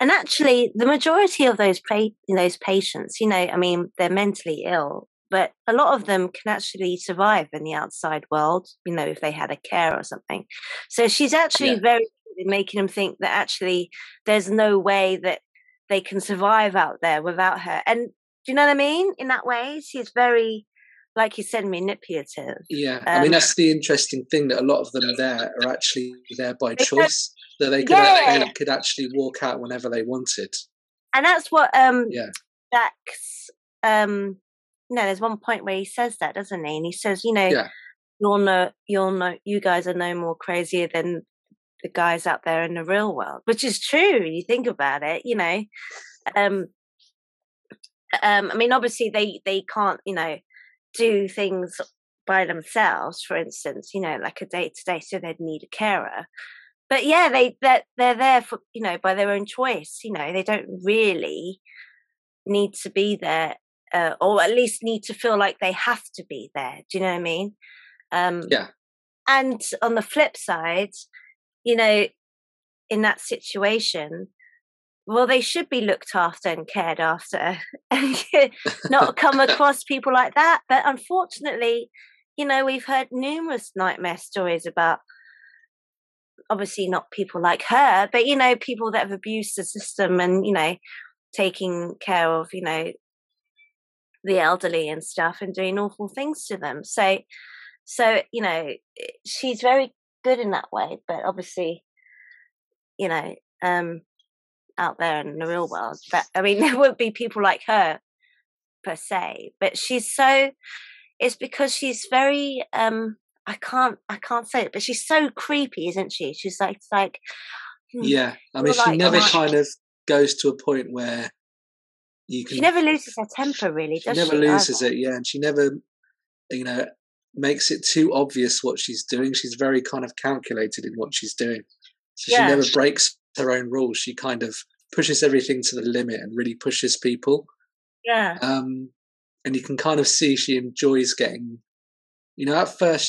And actually, the majority of those patients, I mean, they're mentally ill, but a lot of them can actually survive in the outside world, if they had a care or something. So she's actually Yeah, very good in making them think that actually there's no way that they can survive out there without her. And do you know what I mean? In that way, she's very, like you said, manipulative. yeah. I mean, Um, that's the interesting thing, that a lot of them there are actually there by they don't- choice. That yeah, they could actually walk out whenever they wanted. and that's what Yeah, Jack's no, there's one point where he says that, doesn't he? And he says, yeah, you guys are no more crazier than the guys out there in the real world, which is true. You think about it. Um, I mean, obviously they can't, do things by themselves. For instance, like a day to day, so they'd need a carer. But yeah, they're there for by their own choice. They don't really need to be there, or at least need to feel like they have to be there. Do you know what I mean? Um, yeah. and on the flip side, you know, in that situation, well, they should be looked after and cared after, and not come across people like that. But unfortunately, we've heard numerous nightmare stories about, obviously not people like her, but people that have abused the system and taking care of the elderly and stuff and doing awful things to them. So she's very good in that way, but obviously, you know, um, out there in the real world, but I mean, there won't be people like her per se. But she's so. It's because she's very. I can't say it, but she's so creepy, isn't she? She's like, it's like, Yeah, I mean, you're she like, never kind of goes to a point where you she can. never loses her temper, really, She does never she? Either. loses it, yeah, and she never, you know, makes it too obvious what she's doing. She's very kind of calculated in what she's doing, so she Yeah, never breaks her own rules. She kind of pushes everything to the limit and really pushes people. yeah. And you can kind of see she enjoys getting. At first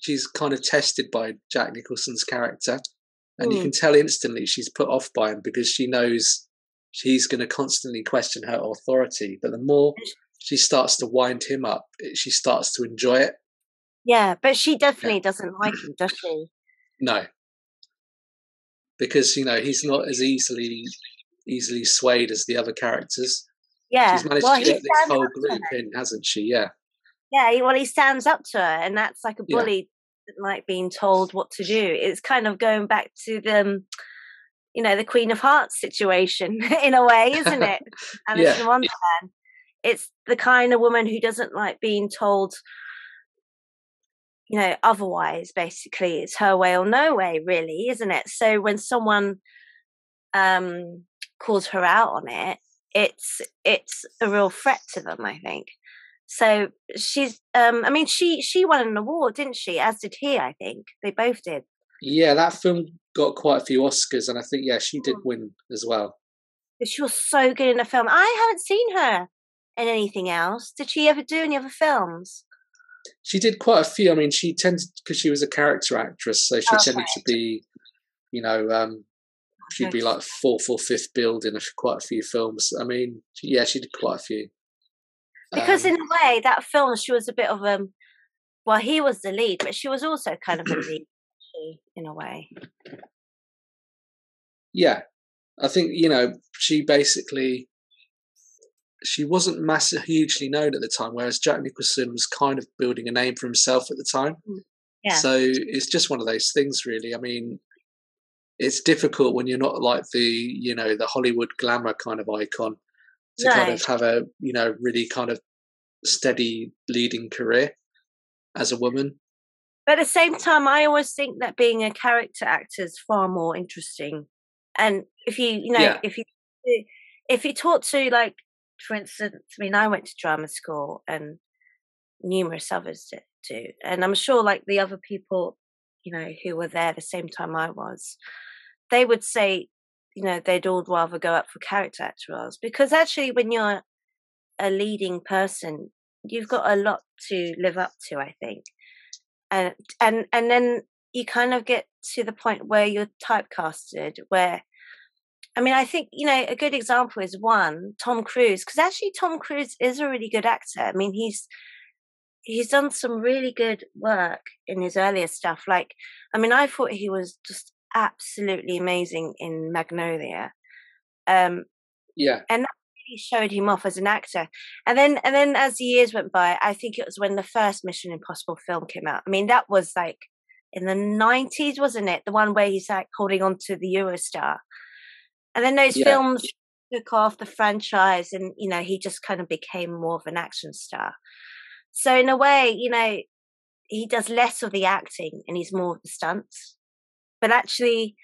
she's kind of tested by Jack Nicholson's character, and you Mm. can tell instantly she's put off by him because she knows she's going to constantly question her authority. But the more she starts to wind him up, she starts to enjoy it. Yeah, but she Yeah, definitely doesn't like him, does she? no, because he's not as easily swayed as the other characters. She's Yeah. managed Well, to he get this stands whole up to group her. in, hasn't she? Yeah, Yeah, he stands up to her, and that's like a yeah, bully, like being told what to do. It's kind of going back to the Queen of Hearts situation in a way, isn't it? Alice yeah, in Wonderland. It's the kind of woman who doesn't like being told, otherwise. Basically, it's her way or no way, really, isn't it? So when someone um calls her out on it, it's a real threat to them, I think. So she's I mean, she won an award, didn't she? As did he, I think. They both did. yeah. That film got quite a few Oscars, and I think she did Mm. win as well. But she was so good in the film. I haven't seen her in anything else. Did she ever do any other films? She did quite a few. I mean, she tended, because she was a character actress, so she tended to Okay. be, you know, she'd be like fourth or fifth billed in quite a few films. I mean, yeah, she did quite a few. Because Um, in a way, that film, she was a bit of well, he was the lead, but she was also kind of a lead, in a way. yeah, I think she wasn't hugely known at the time, whereas Jack Nicholson was kind of building a name for himself at the time. Mm. Yeah. So it's just one of those things, really. I mean, it's difficult when you're not like the Hollywood glamour kind of icon to kind No. of have a really kind of steady leading career as a woman. But at the same time, I always think that being a character actor is far more interesting. And if Yeah, if you talk to, like, for instance, I mean, I went to drama school and numerous others did too, and I'm sure like the other people, who were there the same time I was, they would say, they'd all rather go up for character actor roles because actually, when you're a leading person, you've got a lot to live up to, I think, and then you kind of get to the point where you're typecasted, where I mean, I think, a good example is Tom Cruise, because actually Tom Cruise is a really good actor. I mean, he's done some really good work in his earlier stuff. Like, I mean, I thought he was just absolutely amazing in Magnolia. Yeah. And that really showed him off as an actor. And then as the years went by, I think it was when the first Mission Impossible film came out. I mean, that was like in the 90s, wasn't it? The one where he's like holding on to the Eurostar. And then those films took off the franchise, and he just kind of became more of an action star. So in a way, he does less of the acting and he's more of the stunts. But actually,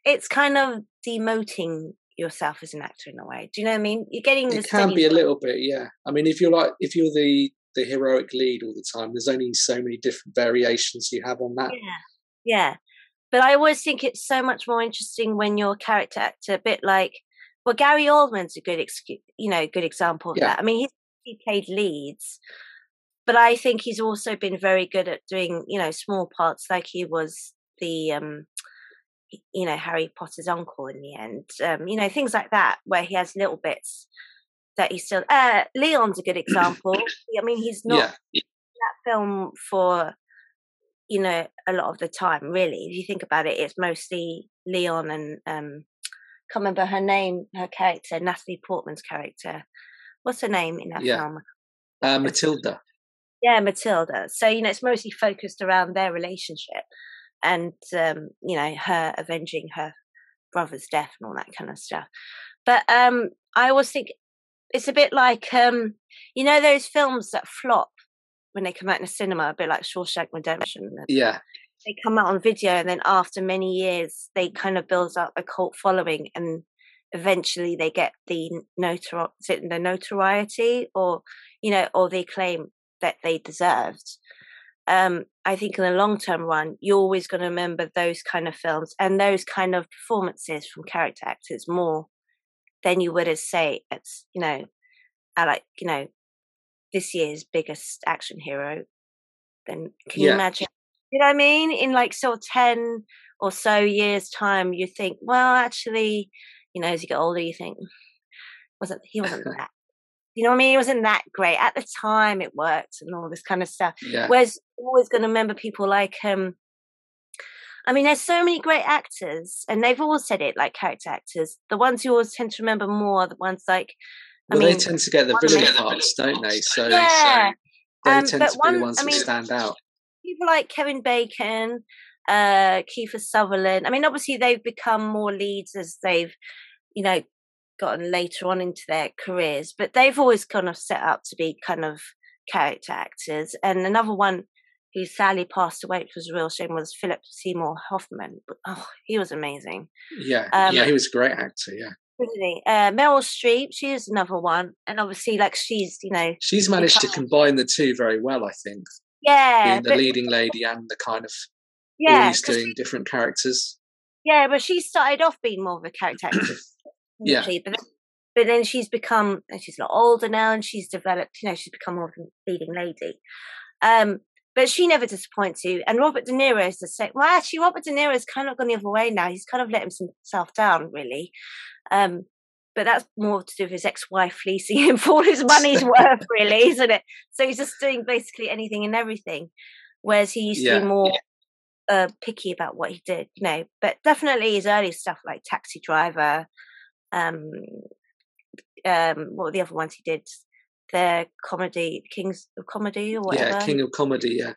it's kind of demoting yourself as an actor in a way. Do you know what I mean? You're getting it can be a little bit, yeah. I mean, if you're the heroic lead all the time, there's only so many different variations you have on that. Yeah. But I always think it's so much more interesting when you're a character actor, a bit like, well, Gary Oldman's a good example of that. I mean, he played leads, but I think he's also been very good at doing, small parts, like he was the, Harry Potter's uncle in the end, things like that, where he has little bits that he still, Leon's a good example. I mean, he's not in that film for, a lot of the time, really. If you think about it, it's mostly Leon and, can't remember her name, her character, Natalie Portman's character. What's her name in that film? Matilda. Yeah, Matilda. So, it's mostly focused around their relationship and, her avenging her brother's death and all that kind of stuff. But I always think it's a bit like, those films that flop when they come out in the cinema, a bit like Shawshank Redemption. Yeah. They come out on video, and then after many years, they kind of build up a cult following, and eventually they get the notoriety or the acclaim that they deserved. I think in the long-term run, you're always going to remember those kind of films and those kind of performances from character actors more than you would as, say, it's, this year's biggest action hero. Then can you imagine? You know what I mean? In like sort of 10 or so years' time, you think, well, actually, as you get older, you think, he wasn't that. You know what I mean? He wasn't that great. At the time, it worked and all this kind of stuff. Yeah. Whereas you're always going to remember people like, I mean, there's so many great actors, and they've all said it, like character actors. The ones you always tend to remember more are the ones like, they tend to get the villain parts, don't they? So they tend to be the ones that stand out. People like Kevin Bacon, Kiefer Sutherland. I mean, obviously they've become more leads as they've, gotten later on into their careers, but they've always kind of set up to be kind of character actors. And another one who sadly passed away, which was a real shame, was Philip Seymour Hoffman. But, he was amazing. Yeah, he was a great actor, yeah. Really. Meryl Streep, she is another one. And obviously, like, she's managed to combine the two very well, I think. Yeah. Being the leading lady and the kind of always doing different characters. Yeah, but she started off being more of a character actress. But then she's become, she's a lot older now, and she's developed, she's become more of a leading lady. But she never disappoints you. And Robert De Niro is the same. Well, actually, Robert De Niro has kind of gone the other way now. He's kind of let himself down, really. But that's more to do with his ex-wife fleecing him for all his money's worth, really, isn't it? So he's just doing basically anything and everything, whereas he used to be more picky about what he did, But definitely his early stuff like Taxi Driver, what were the other ones he did? The comedy, Kings of Comedy or whatever. Yeah, King of Comedy, yeah.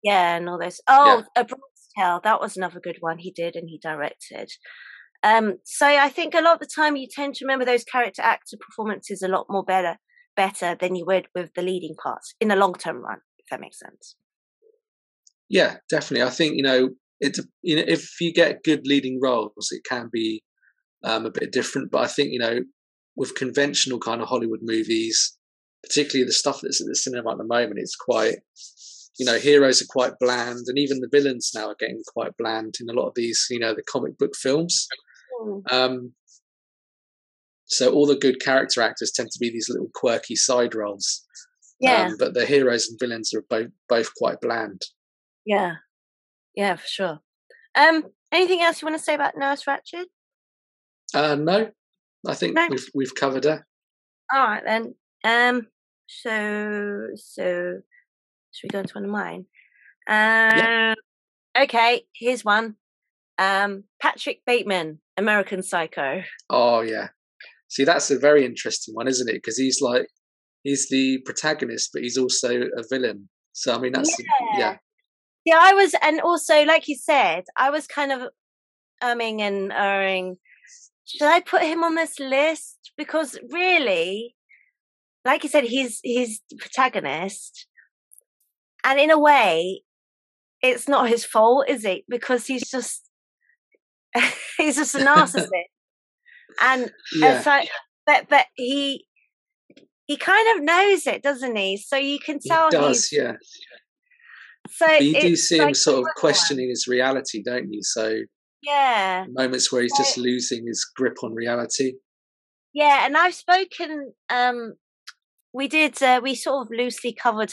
Yeah, and all this. A Bronx Tale, that was another good one he did and he directed. So I think a lot of the time you tend to remember those character actor performances a lot more better than you would with the leading parts in the long-term run, if that makes sense. Yeah, definitely. I think, if you get good leading roles, it can be a bit different. But I think, with conventional kind of Hollywood movies, particularly the stuff that's at the cinema at the moment, it's quite, heroes are quite bland, and even the villains now are getting quite bland in a lot of these, the comic book films. So all the good character actors tend to be these little quirky side roles. But the heroes and villains are both quite bland. Yeah, for sure. Anything else you want to say about Nurse Ratched? No, I think No. we've covered her. All right then. So should we go into one of mine? Yeah. Okay, here's one. Patrick Bateman, American Psycho. Oh yeah. See, that's a very interesting one, isn't it? Because he's the protagonist, but he's also a villain. So I mean, that's Yeah. yeah, Yeah, I was, and also, like you said, I was kind of umming and erring. Should I put him on this list? Because really, like you said, he's the protagonist, and in a way, it's not his fault, is it? Because he's just he's just a narcissist, and yeah. so, but he kind of knows it, doesn't he? So you can He tell does, he's yeah. so But you do it's see him like sort of questioning his reality, don't you? So yeah. moments where he's So just losing his grip on reality. yeah, and I've spoken. We sort of loosely covered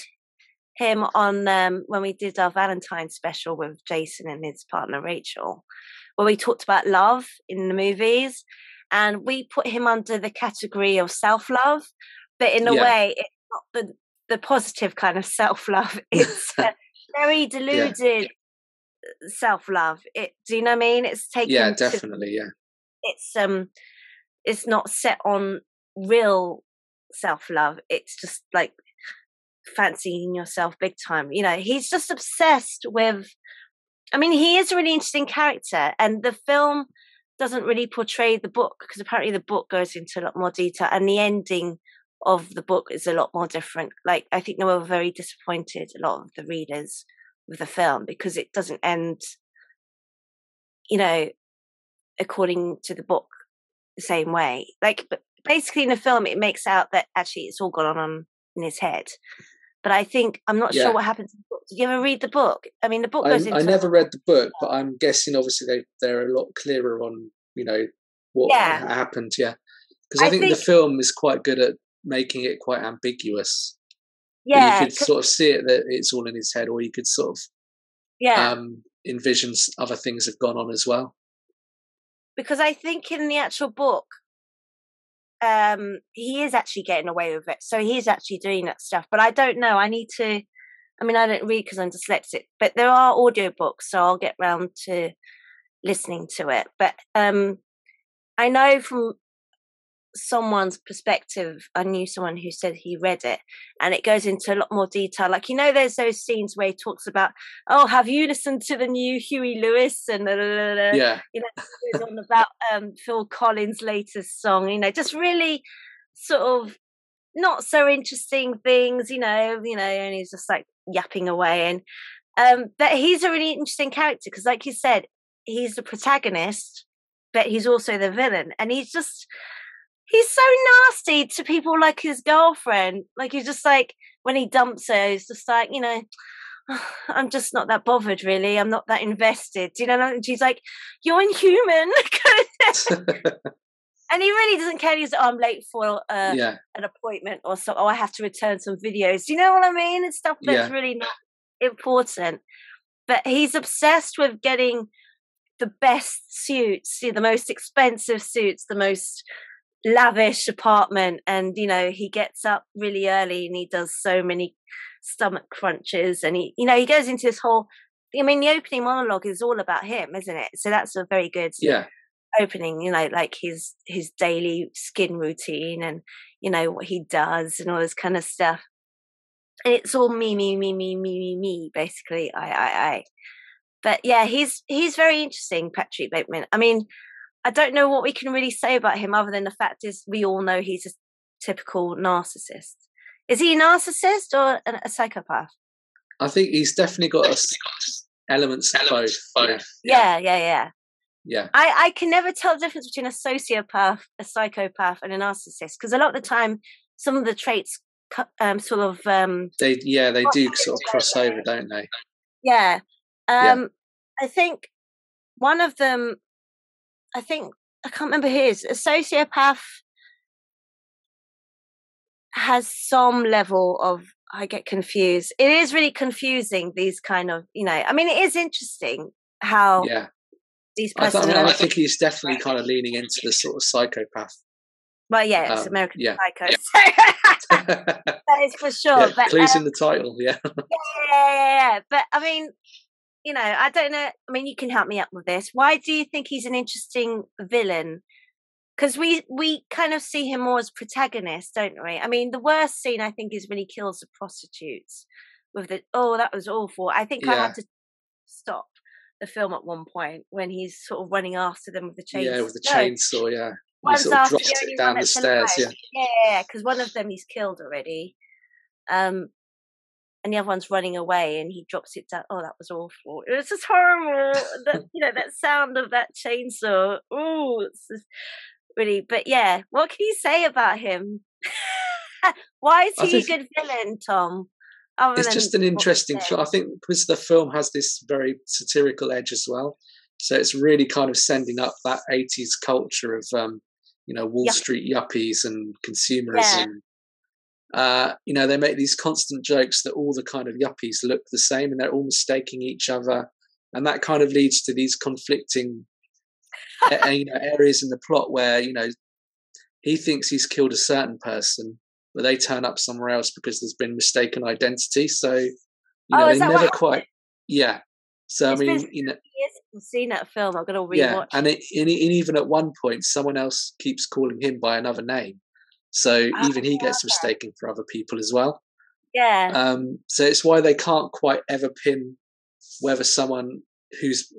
him on when we did our Valentine's special with Jason and his partner Rachel, where we talked about love in the movies, and we put him under the category of self-love, but in a Yeah. way, it's not the positive kind of self-love. It's very Yeah. deluded self-love. Do you know what I mean? It's Yeah, taken to definitely, yeah. it's it's not set on real self-love. It's just like fancying yourself big time. He's just obsessed with. I mean, he is a really interesting character, and the film doesn't really portray the book because apparently the book goes into a lot more detail, and the ending of the book is a lot more different. Like, I think they were very disappointed, a lot of the readers, with the film because it doesn't end, according to the book the same way. Like, but basically in the film, it makes out that actually it's all gone on in his head. But I think I'm not sure Yeah. what happens in the book. Did you ever read the book? I mean, the book goes I into never read the book, but I'm guessing obviously they're a lot clearer on, what yeah. happened, yeah. Because I I think the think film is quite good at making it quite ambiguous. But you yeah, could sort of see it that it's all in his head, or you could sort of yeah, envision other things have gone on as well. because I think in the actual book, he is actually getting away with it, so he's actually doing that stuff. But I don't know. I need to. I mean, I don't read because I'm dyslexic, but there are audiobooks, so I'll get round to listening to it. But I know from someone's perspective, I knew someone who said he read it, and it goes into a lot more detail. Like, there's those scenes where he talks about, oh, have you listened to the new Huey Lewis and Yeah. goes on about Phil Collins' latest song. Just really sort of not so interesting things. And he's just like yapping away. And but he's a really interesting character because, like you said, he's the protagonist, but he's also the villain, and he's so nasty to people like his girlfriend. Like, he's just like, when he dumps her, he's just like, I'm just not that bothered, really. I'm not that invested. And she's like, you're inhuman. And he really doesn't care. He's like, I'm late for Yeah. an appointment or so. Oh, I have to return some videos. Do you know what I mean? It's stuff that's Yeah. really not important. But he's obsessed with getting the best suits, the most expensive suits, the most lavish apartment, and he gets up really early and he does so many stomach crunches, and he goes into this whole. I mean, the opening monologue is all about him, isn't it? So that's a very good opening. Like his daily skin routine, and what he does and all this kind of stuff. And it's all me, me, me, me, me, me, me. Basically, I. But yeah, he's very interesting, Patrick Bateman. I mean, I don't know what we can really say about him other than the fact is we all know he's a typical narcissist. Is he a narcissist or a psychopath? I think he's definitely got elements of both. Yeah. Yeah. I can never tell the difference between a sociopath, a psychopath, and a narcissist because a lot of the time, some of the traits sort of they do sort of cross over, don't they? Yeah. I think one of them. I can't remember who it is. A sociopath has some level of. I get confused. It is really confusing. These kind of, I mean, it is interesting how these I personalities. think he's definitely kind of leaning into the sort of psychopath. Well, yeah, it's American Yeah. Psycho. So that is for sure. Yeah, But clues in the title. Yeah. yeah. But I mean, I don't know. I mean, you can help me up with this. Why do you think he's an interesting villain? Because we kind of see him more as protagonist, don't we? I mean, the worst scene I think is when he kills the prostitutes with that was awful. I think I had Yeah. to stop the film at one point when he's sort of running after them with the Yeah, chains. with the No, chainsaw. Yeah, and he one's sort of after drops the it only one down the that's stairs. alive. Yeah. Yeah, because one of them he's killed already. And the other one's running away and he drops it down. Oh, that was awful. It was just horrible. That sound of that chainsaw. Oh, it's just really, but yeah, what can you say about him? Why is I he a think good villain, Tom? Other it's than just an what we interesting said. film. I think because the film has this very satirical edge as well, so it's really kind of sending up that 80s culture of Wall Yeah, Street yuppies and yeah, consumerism. They make these constant jokes that all the kind of yuppies look the same and they're all mistaking each other, and that kind of leads to these conflicting areas in the plot where he thinks he's killed a certain person, but they turn up somewhere else because there's been mistaken identity. So Oh, is they that what never happened? quite. Yeah. So I It's been mean, years since I've seen that film. I've got to yeah, rewatch. and even at one point, someone else keeps calling him by another name. So Oh, even he gets mistaken for other people as well. yeah, So it's why they can't quite ever pin whether someone who's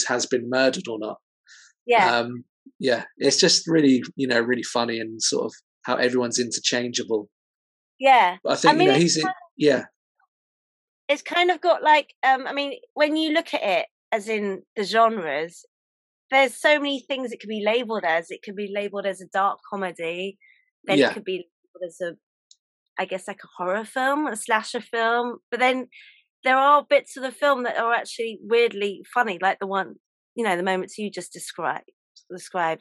has been murdered or not. yeah, Yeah, it's just really really funny and sort of how everyone's interchangeable. yeah. But I I think mean, he's in. Yeah, it's kind of got like, I mean, when you look at it as in the genres, there's so many things it could be labeled as. It could be labeled as a dark comedy, then it yeah, could be labeled as I guess, like a horror film, a slasher film. But then there are bits of the film that are actually weirdly funny, like the one, the moments you just described,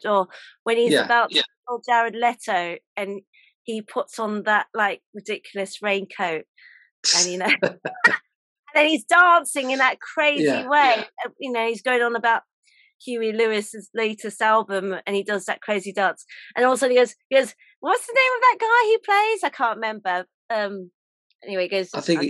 or when he's yeah, about to kill Jared Leto and he puts on that like ridiculous raincoat, and and then he's dancing in that crazy yeah. way. He's going on about Huey Lewis's latest album, and he does that crazy dance. And also he goes, "What's the name of that guy he plays? I can't remember." Anyway, he goes, I think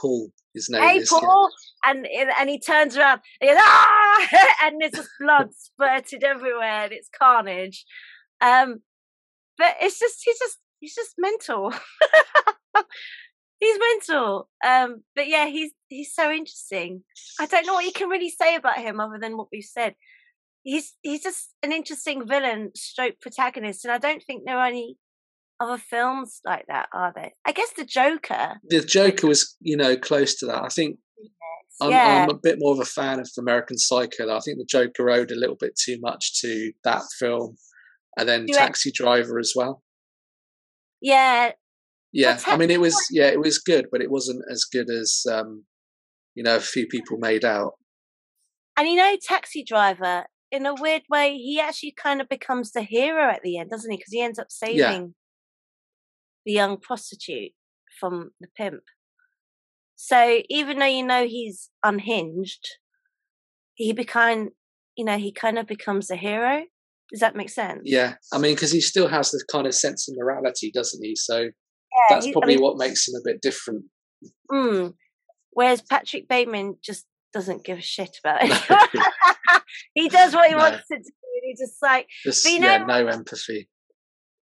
Paul. His name "Hey, is. Yeah, Paul," and he turns around and he goes, "Ah!" and there's just blood spurted everywhere, and it's carnage. Um, but he's just mental. He's mental. But yeah, he's so interesting. I don't know what you can really say about him other than what we've said. He's just an interesting villain stroke protagonist, and I don't think there are any other films like that, are there? I guess the Joker. the Joker was close to that. I think I'm Yeah. a bit more of a fan of American Psycho. Though. I think the Joker owed a little bit too much to that film, and then Do you Taxi Driver as well. Yeah. Well, Yeah, I mean it was good, but it wasn't as good as a few people made out. and Taxi Driver, in a weird way, he actually kind of becomes the hero at the end, doesn't he? Because he ends up Yeah, saving the young prostitute from the pimp. So even though he's unhinged, he he kind of becomes a hero. Does that make sense? yeah. I mean, because he still has this kind of sense of morality, doesn't he? So Yeah. that's probably what makes him a bit different. Mm, whereas Patrick Bateman just doesn't give a shit about No, it. He does what he no, wants to do. And he's just like, but just no empathy.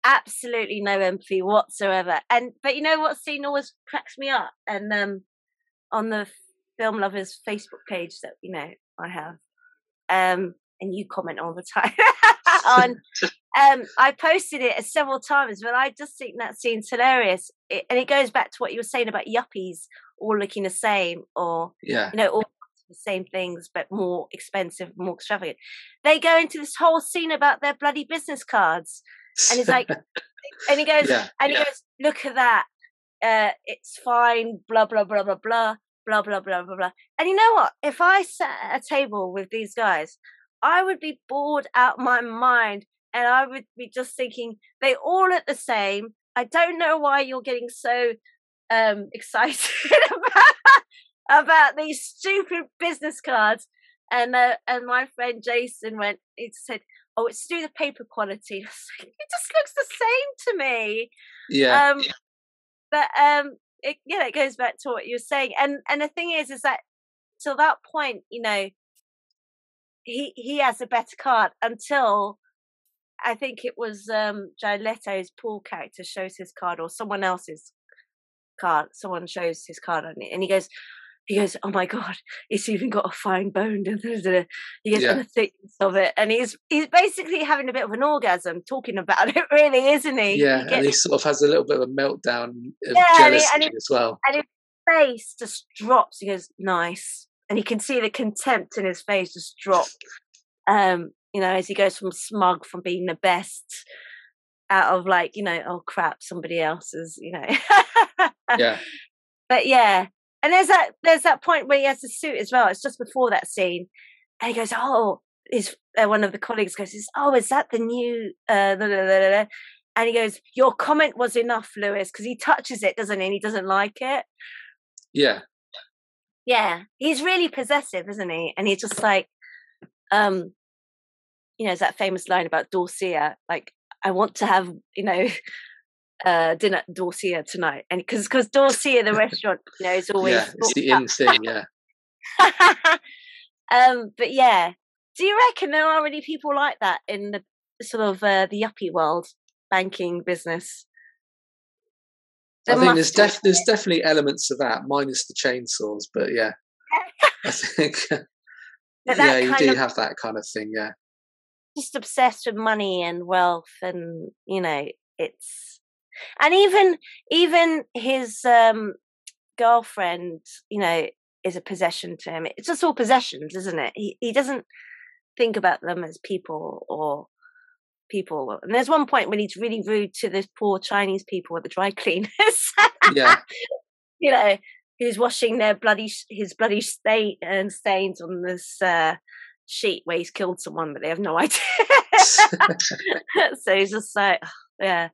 absolutely no empathy whatsoever. But what scene always cracks me up? And on the Film Lovers Facebook page that I have, and you comment all the time on. I posted it several times, but I just think that scene's hilarious. And it goes back to what you were saying about yuppies all looking the same, or Yeah, all the same things but more expensive, more extravagant. They go into this whole scene about their bloody business cards, and it's like, and he goes, yeah, goes, "Look at that, it's fine, blah blah blah blah blah." Blah blah blah blah blah. And you know what? If I sat at a table with these guys, I would be bored out my mind, and I would be just thinking they all look the same. I don't know why you're getting so excited about these stupid business cards. and my friend Jason he said, "Oh, it's through the paper quality." I was like, it just looks the same to me. Yeah, Um, but it goes back to what you were saying, and the thing is that till that point, he has a better card until I think it was Jared Leto's Paul character shows his card, or someone else's card. Someone shows his card on it, and he goes, "Oh my god, it's even got a fine bone." He goes, "And yeah, the thickness of it," and he's basically having a bit of an orgasm talking about it, really, isn't he? yeah. You And get he sort of has a little bit of a meltdown of yeah, jealousy as well. and his face just drops. He goes, "Nice," and you can see the contempt in his face just drop. As he goes from smug, from being the best, out of like, oh crap, somebody else is, Yeah, But yeah, and there's that point where he has the suit as well. It's just before that scene, and he goes, "Oh," is one of the colleagues goes, "Oh, is that the new?" And he goes, "Your comment was enough, Lewis," because he touches it, doesn't he? And he doesn't like it. yeah, Yeah, he's really possessive, isn't he? And he's just like, it's that famous line about Dorsia, like, "I want to have, dinner at Dorsia tonight," and because Dorsia, the restaurant, is always yeah. It's the in thing. Yeah. but yeah, do you reckon there are really people like that in the sort of the yuppie world, banking business? I There think must be. there's definitely elements of that, minus the chainsaws. But yeah, I think But yeah, that you kind do of have that kind of thing. Yeah, just obsessed with money and wealth, and it's and even his girlfriend, is a possession to him. It's just all possessions, isn't it? He doesn't think about them as people or people. And there's one point when he's really rude to the poor Chinese people at the dry cleaners. yeah, you know, who's washing his bloody stains on this sheet where he's killed someone, but they have no idea. So he's just like, yeah.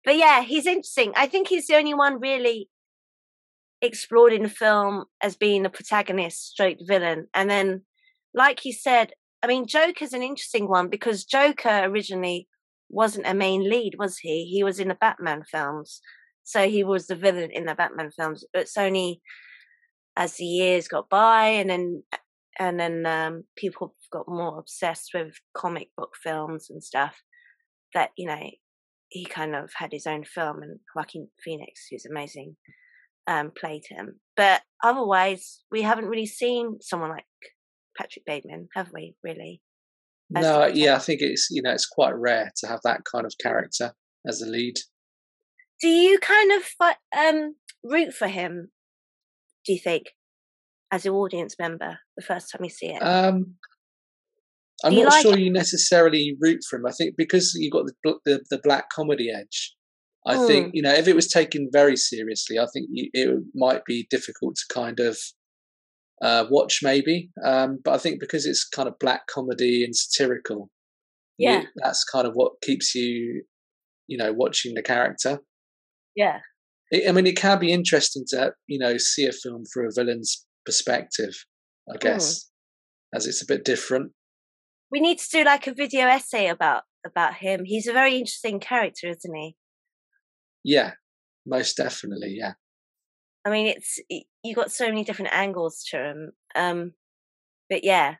But yeah, he's interesting. I think he's the only one really explored in the film as being the protagonist stroke villain. And then, like he said, I mean, Joker's an interesting one because Joker originally wasn't a main lead, was he? He was in the Batman films. So he was the villain in the Batman films. But it's only as the years got by and then people got more obsessed with comic book films and stuff that, he kind of had his own film, and Joaquin Phoenix, who's amazing, played him. But otherwise, we haven't really seen someone like Patrick Bateman, have we? Really? no, yeah. I think it's quite rare to have that kind of character as a lead. Do you kind of root for him? Do you think, as an audience member, the first time you see it? I'm Do you not like sure it? you necessarily root for him. I think because you got the black comedy edge. I think Mm, if it was taken very seriously, I think it might be difficult to kind of watch maybe. But I think because it's kind of black comedy and satirical, yeah, that's kind of what keeps you, watching the character. yeah. I mean, it can be interesting to see a film through a villain's perspective, I Mm. guess, as it's a bit different. We need to do like a video essay about him. He's a very interesting character, isn't he? Yeah, most definitely. Yeah. I mean, you got so many different angles to him. But yeah,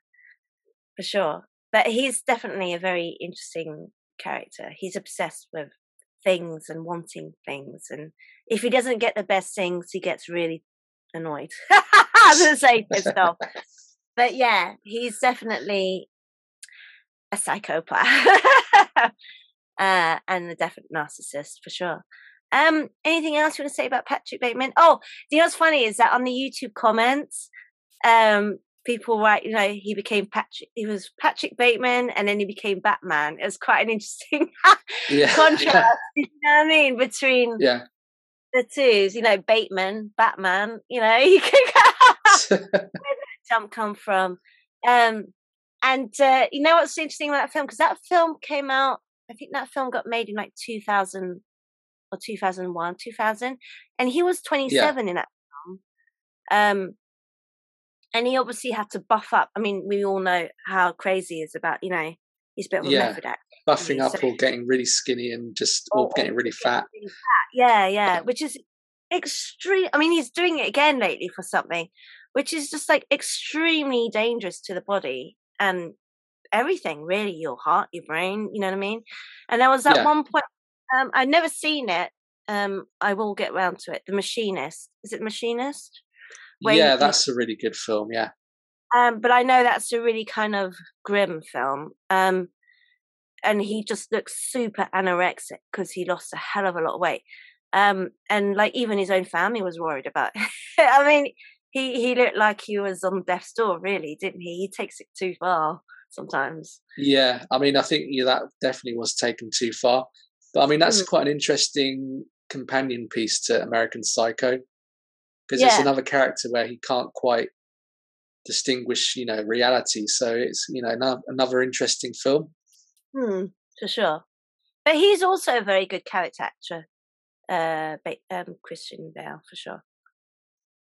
for sure. But he's definitely a very interesting character. He's obsessed with things and wanting things, and if he doesn't get the best things, he gets really annoyed. I was gonna say pissed off. But yeah, he's definitely a psychopath. And a definite narcissist for sure. Anything else you want to say about Patrick Bateman? Oh, do you know what's funny is that on the YouTube comments, people write, he was Patrick Bateman and then he became Batman. It was quite an interesting Yeah. contrast, you know what I mean, between Yeah. the twos, Bateman, Batman, you can where did that jump come from? And you know what's interesting about that film? Because that film came out, I think that film got made in like 2000 or 2001, 2000, and he was Yeah. 27 in that film. Um, And he obviously had to buff up. I mean, we all know how crazy he is about, he's a bit of a Yeah, method actor, isn't buffing he? So, up or getting really skinny and just or or getting really just getting fat. really fat. Yeah, yeah, which is extreme. I mean, he's doing it again lately for something, which is just like extremely dangerous to the body and everything, really, your heart, your brain, you know what I mean? And there was that Yeah, one point, I'd never seen it. I will get round to it. The Machinist. Is it Machinist? Where yeah, that's a really good film. Yeah, but I know that's a really kind of grim film. And he just looks super anorexic because he lost a hell of a lot of weight. And like even his own family was worried about it. I mean, he looked like he was on death's door, really, didn't he? He takes it too far sometimes. yeah. I mean, I think that definitely was taken too far. But I mean, that's Mm, quite an interesting companion piece to American Psycho because it's yeah, another character where he can't quite distinguish, reality. So it's another interesting film. for sure. But he's also a very good character actor, Christian Bale, for sure. So,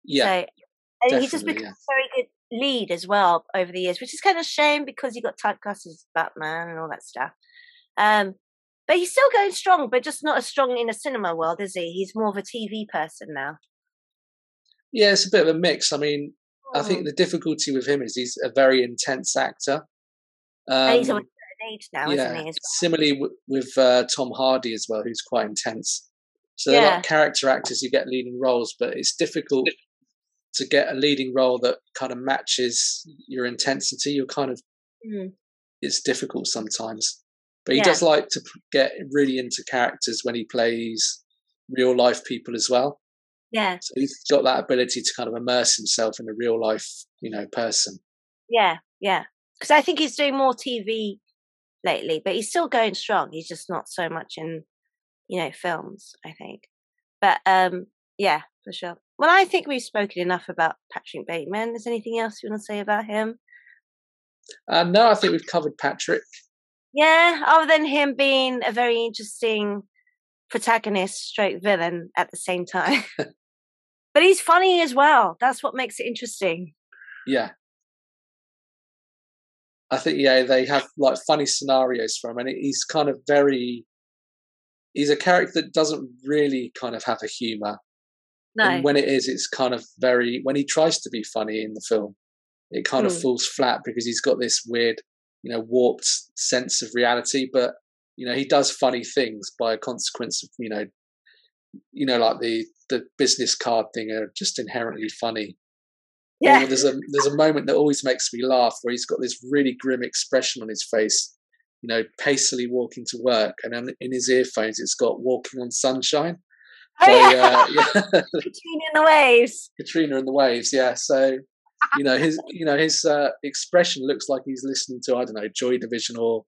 Yeah, and he just definitely. became Yeah, a very good lead as well over the years, which is kind of a shame because he got typecast as Batman and all that stuff. Um, but he's still going strong, but just not as strong in the cinema world, is he? He's more of a TV person now. yeah. It's a bit of a mix. I mean, I think Mm. the difficulty with him is he's a very intense actor. And he's of a Um, certain age now, isn't yeah. he? As Similarly with Tom Hardy as well, who's quite intense. So well? they're like Yeah, character actors who get leading roles, but it's difficult to get a leading role that kind of matches your intensity. You're kind of mm. it's difficult sometimes. But he Yeah, does like to get really into characters when he plays real life people as well. yeah, So he's got that ability to kind of immerse himself in a real life, person. yeah, yeah. Because I think he's doing more TV lately, but he's still going strong. He's just not so much in, films, I think. But yeah, for sure. Well, I think we've spoken enough about Patrick Bateman. Is there anything else you want to say about him? No, I think we've covered Patrick. Yeah, other than him being a very interesting protagonist stroke villain at the same time. But he's funny as well. That's what makes it interesting. Yeah, I think they have like funny scenarios for him, and he's kind of very. He's a character that doesn't really kind of have a humour, and No. when it is, it's kind of very. When he tries to be funny in the film, it kind of Mm. falls flat because he's got this weird, warped sense of reality. But he does funny things by a consequence of like the business card thing are just inherently funny. Yeah. Or there's a moment that always makes me laugh where he's got this really grim expression on his face, pacily walking to work, and then in his earphones it's got "Walking on Sunshine" Oh by yeah. yeah, Between in the waves. Katrina and the Waves. Yeah, so his expression looks like he's listening to, I don't know, Joy Division or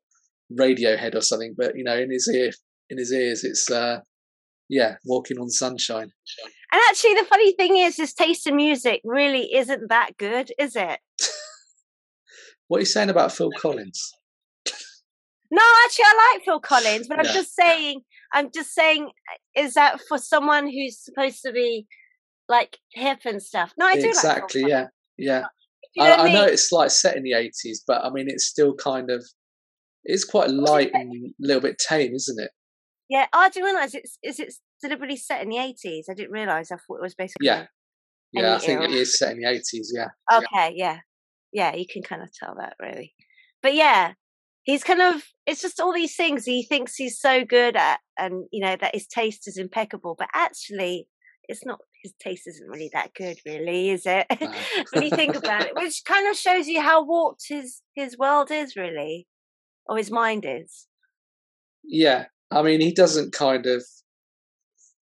Radiohead or something, but in his ears it's Walking on Sunshine. And actually, the funny thing is, his taste in music really isn't that good, is it? What are you saying about Phil Collins? No, actually, I like Phil Collins, but Yeah, I'm just saying, is that for someone who's supposed to be like hip and stuff? No, I do like Phil exactly. Collins. Yeah, yeah. You know what I I know mean? it's like set in the 80s, but I mean it's still kind of it's quite What is light it? and a little bit tame, isn't it? Yeah, I didn't realize it's deliberately set in the 80s. I didn't realize. I thought it was Yeah, basically yeah. I any think era. it is set in the 80s. Yeah, Okay, yeah, yeah, you can kind of tell that really. But yeah, he's kind of. It's just all these things he thinks he's so good at, and that his taste is impeccable. But actually, it's not. His taste isn't really that good, really, is it? no. When you think about it, which kind of shows you how warped his world is, really, or his mind is. Yeah, I mean he doesn't kind of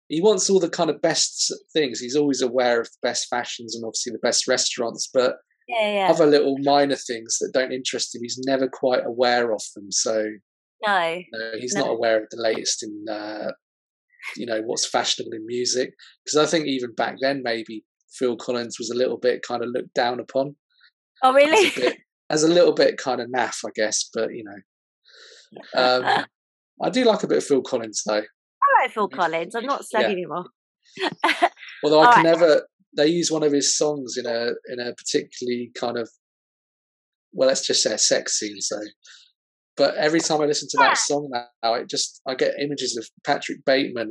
he wants all the kind of best things. He's always aware of the best fashions and obviously the best restaurants, but Yeah, yeah. other little minor things that don't interest him, he's never quite aware of them. So No, he's no. not aware of the latest in what's fashionable in music. Because I think even back then, maybe Phil Collins was a little bit kind of looked down upon Oh, as really? a little bit kind of naff, I guess. But I I do like a bit of Phil Collins though. like Phil Collins. I'm not Yeah. slagging him off. Although I All can right. never they use one of his songs in a particularly kind of, well, let's just say a sex scene. So, but every time I listen to that song now, I get images of Patrick Bateman,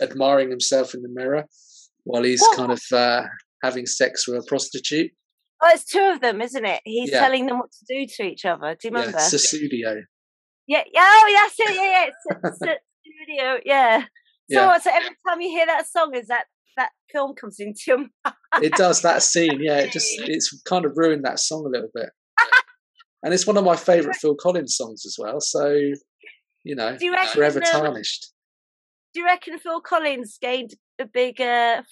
admiring himself in the mirror while he's kind of having sex with a prostitute. Oh, it's two of them, isn't it? He's telling them what to do to each other. Do you remember? Yeah, Susudio. Yeah. Oh, that's it. Yeah. Susudio. Yeah. So every time you hear that song, is that film comes into your mind? It does, that scene. Yeah, it's kind of ruined that song a little bit. And it's one of my favourite Phil Collins songs as well. So, forever tarnished. Do you reckon Phil Collins gained a big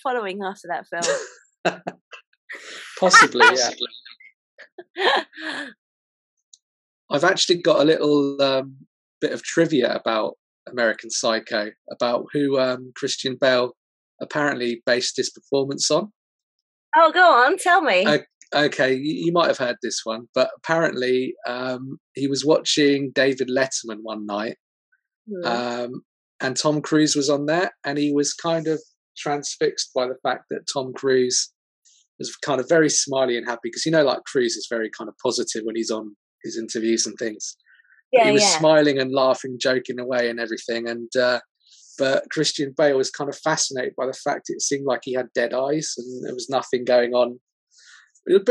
following after that film? Possibly, yeah. I've actually got a little bit of trivia about American Psycho, about who Christian Bale apparently based his performance on. Oh, go on, tell me. Okay, you might have heard this one, but apparently he was watching David Letterman one night, and Tom Cruise was on there, and he was kind of transfixed by the fact that Tom Cruise was kind of very smiley and happy, because like Cruise is very kind of positive when he's on his interviews and things. Yeah, he was smiling and laughing, joking away and everything, and but Christian Bale was kind of fascinated by the fact it seemed like he had dead eyes and there was nothing going on. It was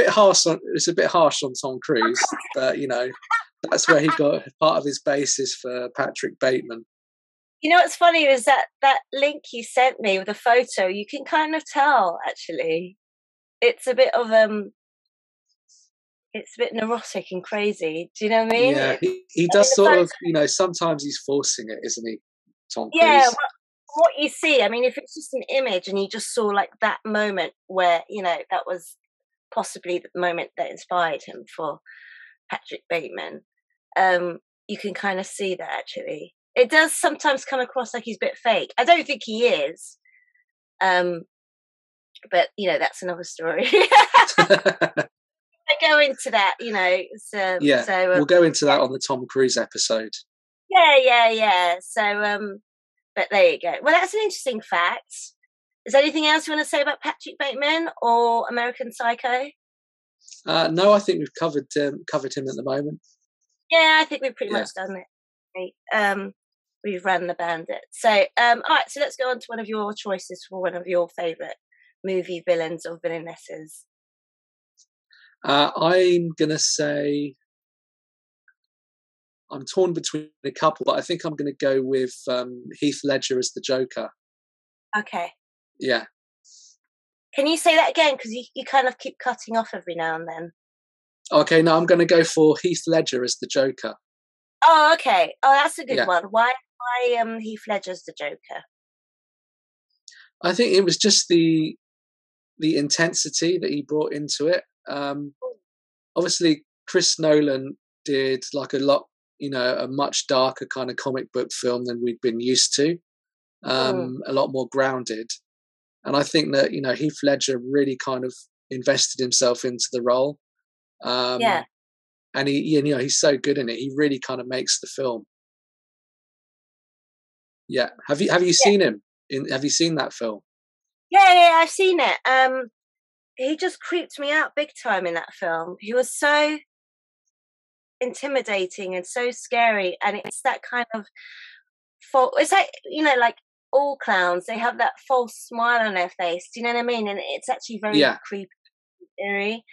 a bit harsh on Tom Cruise, but that's where he got part of his basis for Patrick Bateman. What's funny is that link you sent me with a photo. You can kind of tell, actually. It's a bit of it's a bit neurotic and crazy. Do you know what I mean? Yeah, he does sort of. Sometimes he's forcing it, isn't he, Tom Cruise? Yeah. What you see, I mean, if it's just an image and you just saw like that moment where that was possibly the moment that inspired him for Patrick Bateman, you can kind of see that actually. It does sometimes come across like he's a bit fake. I don't think he is, but that's another story. I go into that, So we'll go into that on the Tom Cruise episode. Yeah. So, but there you go. Well, that's an interesting fact. Is there anything else you want to say about Patrick Bateman or American Psycho? No, I think we've covered him at the moment. Yeah, I think we've pretty much done it. We've run the bandit. So, all right. So let's go on to one of your choices for one of your favourite movie villains or villainesses. I'm gonna say I'm torn between a couple, but I think I'm gonna go with Heath Ledger as the Joker. Okay. Yeah. Can you say that again? Because you kind of keep cutting off every now and then. Okay, no, I'm going to go for Heath Ledger as the Joker. Oh, okay. Oh, that's a good one. Why Heath Ledger as the Joker? I think it was just the intensity that he brought into it. Obviously, Chris Nolan did like a much darker kind of comic book film than we'd been used to. A lot more grounded. And I think that, Heath Ledger really kind of invested himself into the role. And he's so good in it. He really kind of makes the film. Yeah. Have you seen him? Have you seen that film? Yeah, I've seen it. He just creeped me out big time in that film. He was so intimidating and so scary, and it's that kind of it's like like all clowns, they have that false smile on their face. Do you know what I mean? And it's actually very creepy, eerie.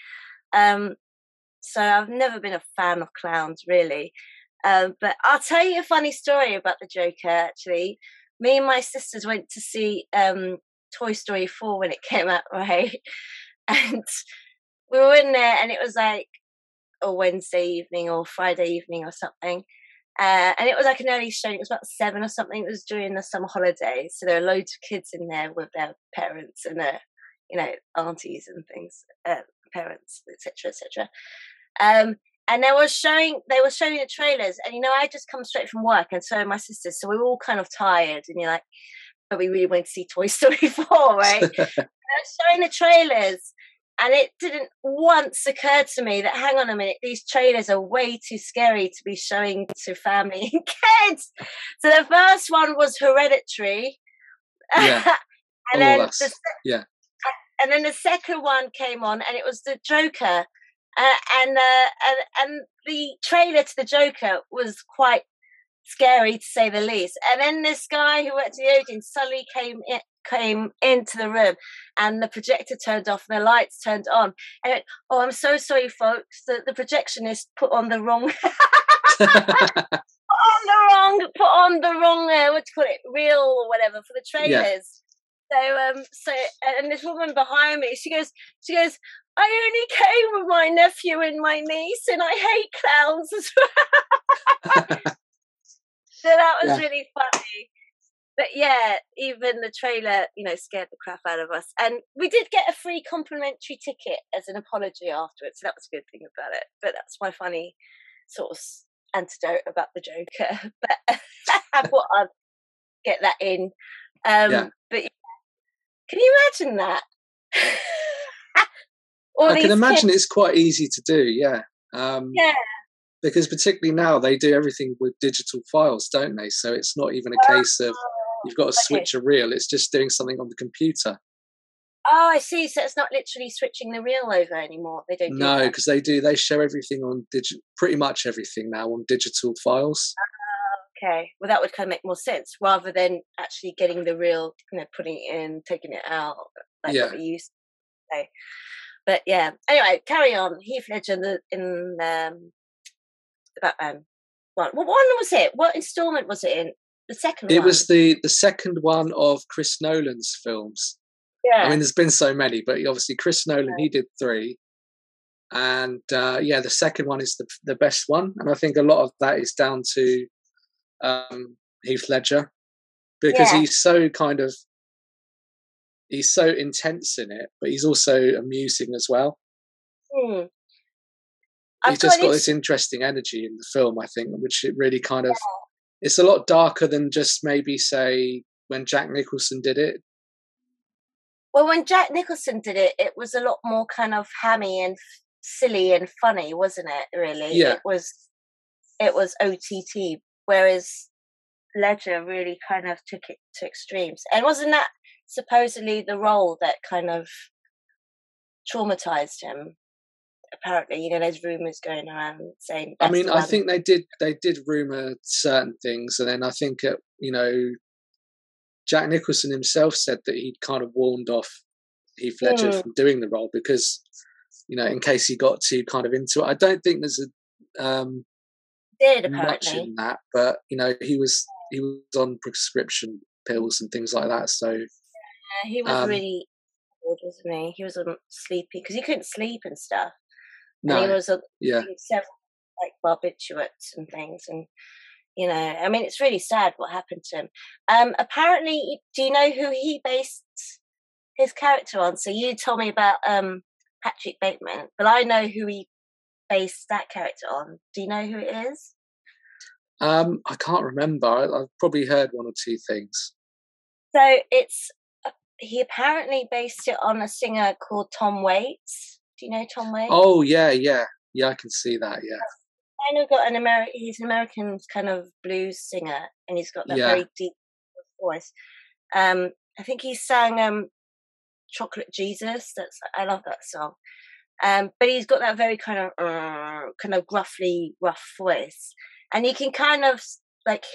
So I've never been a fan of clowns, really. But I'll tell you a funny story about the Joker. Actually, me and my sisters went to see Toy Story 4 when it came out, right? And we were in there, and it was like a Wednesday evening or Friday evening or something. And it was like an early showing. It was about 7 or something. It was during the summer holidays, so there were loads of kids in there with their parents and their, aunties and things, parents, etc., etc. And they were showing the trailers, and I just come straight from work, and so my sisters, so we were all kind of tired, and you're like, but we really went to see Toy Story 4, right? And I was showing the trailers, and it didn't once occur to me that, hang on a minute, these trailers are way too scary to be showing to family and kids. So the first one was Hereditary. Yeah. And then and then the second one came on, and it was the Joker, and the trailer to the Joker was quite scary to say the least. And then this guy who worked at the audience suddenly came into the room, and the projector turned off and the lights turned on. And it went, "Oh, I'm so sorry, folks. The projectionist put on the wrong." Put on the wrong what do you call it, reel or whatever for the trailers. So and this woman behind me, she goes, "I only came with my nephew and my niece, and I hate clowns as well." So that was really funny. But yeah, even the trailer, scared the crap out of us. And we did get a free complimentary ticket as an apology afterwards. So that was a good thing about it. But that's my funny sort of antidote about the Joker. But I thought I'd get that in. But yeah, can you imagine that? I can imagine it's quite easy to do, yeah. Because particularly now they do everything with digital files, don't they? So it's not even a case of you've got to switch a reel. It's just doing something on the computer. Oh, I see. So it's not literally switching the reel over anymore. They don't do that. No, because they share everything on pretty much everything now on digital files. Okay. Well, that would kind of make more sense rather than actually getting the reel, putting it in, taking it out, like what we used to say. But yeah. Anyway, carry on. Heath Ledger in the Batman one. What one was it? What installment was it in? The second one? It was the second one of Chris Nolan's films. Yeah. I mean, there's been so many, but obviously Chris Nolan, he did 3. And the second one is the best one. And I think a lot of that is down to Heath Ledger, because he's so intense in it, but he's also amusing as well. He's just got this interesting energy in the film, I think, which it really kind of, it's a lot darker than just maybe, say, when Jack Nicholson did it. Well, when Jack Nicholson did it, it was a lot more kind of hammy and silly and funny, wasn't it, really? Yeah. It was OTT, whereas Ledger really kind of took it to extremes. And wasn't that supposedly the role that kind of traumatized him? Apparently, there's rumors going around saying. I mean, I think they did rumor certain things, and then I think Jack Nicholson himself said that he'd kind of warned off Heath Ledger from doing the role because, in case he got too kind of into it. I don't think there's much in that, but he was on prescription pills and things like that. So he was really old, wasn't he? He was on sleepy because he couldn't sleep and stuff. And he was on several barbiturates and things, and I mean, it's really sad what happened to him. Apparently, do you know who he based his character on? So you told me about Patrick Bateman, but I know who he based that character on. Do you know who it is? I can't remember. I've probably heard one or two things. So he apparently based it on a singer called Tom Waits. Do you know Tom Waits? Oh yeah, I can see that. Yeah. I know he's an American kind of blues singer, and he's got that very deep voice. I think he sang "Chocolate Jesus." I love that song. But he's got that very kind of gruffly rough voice, and you can kind of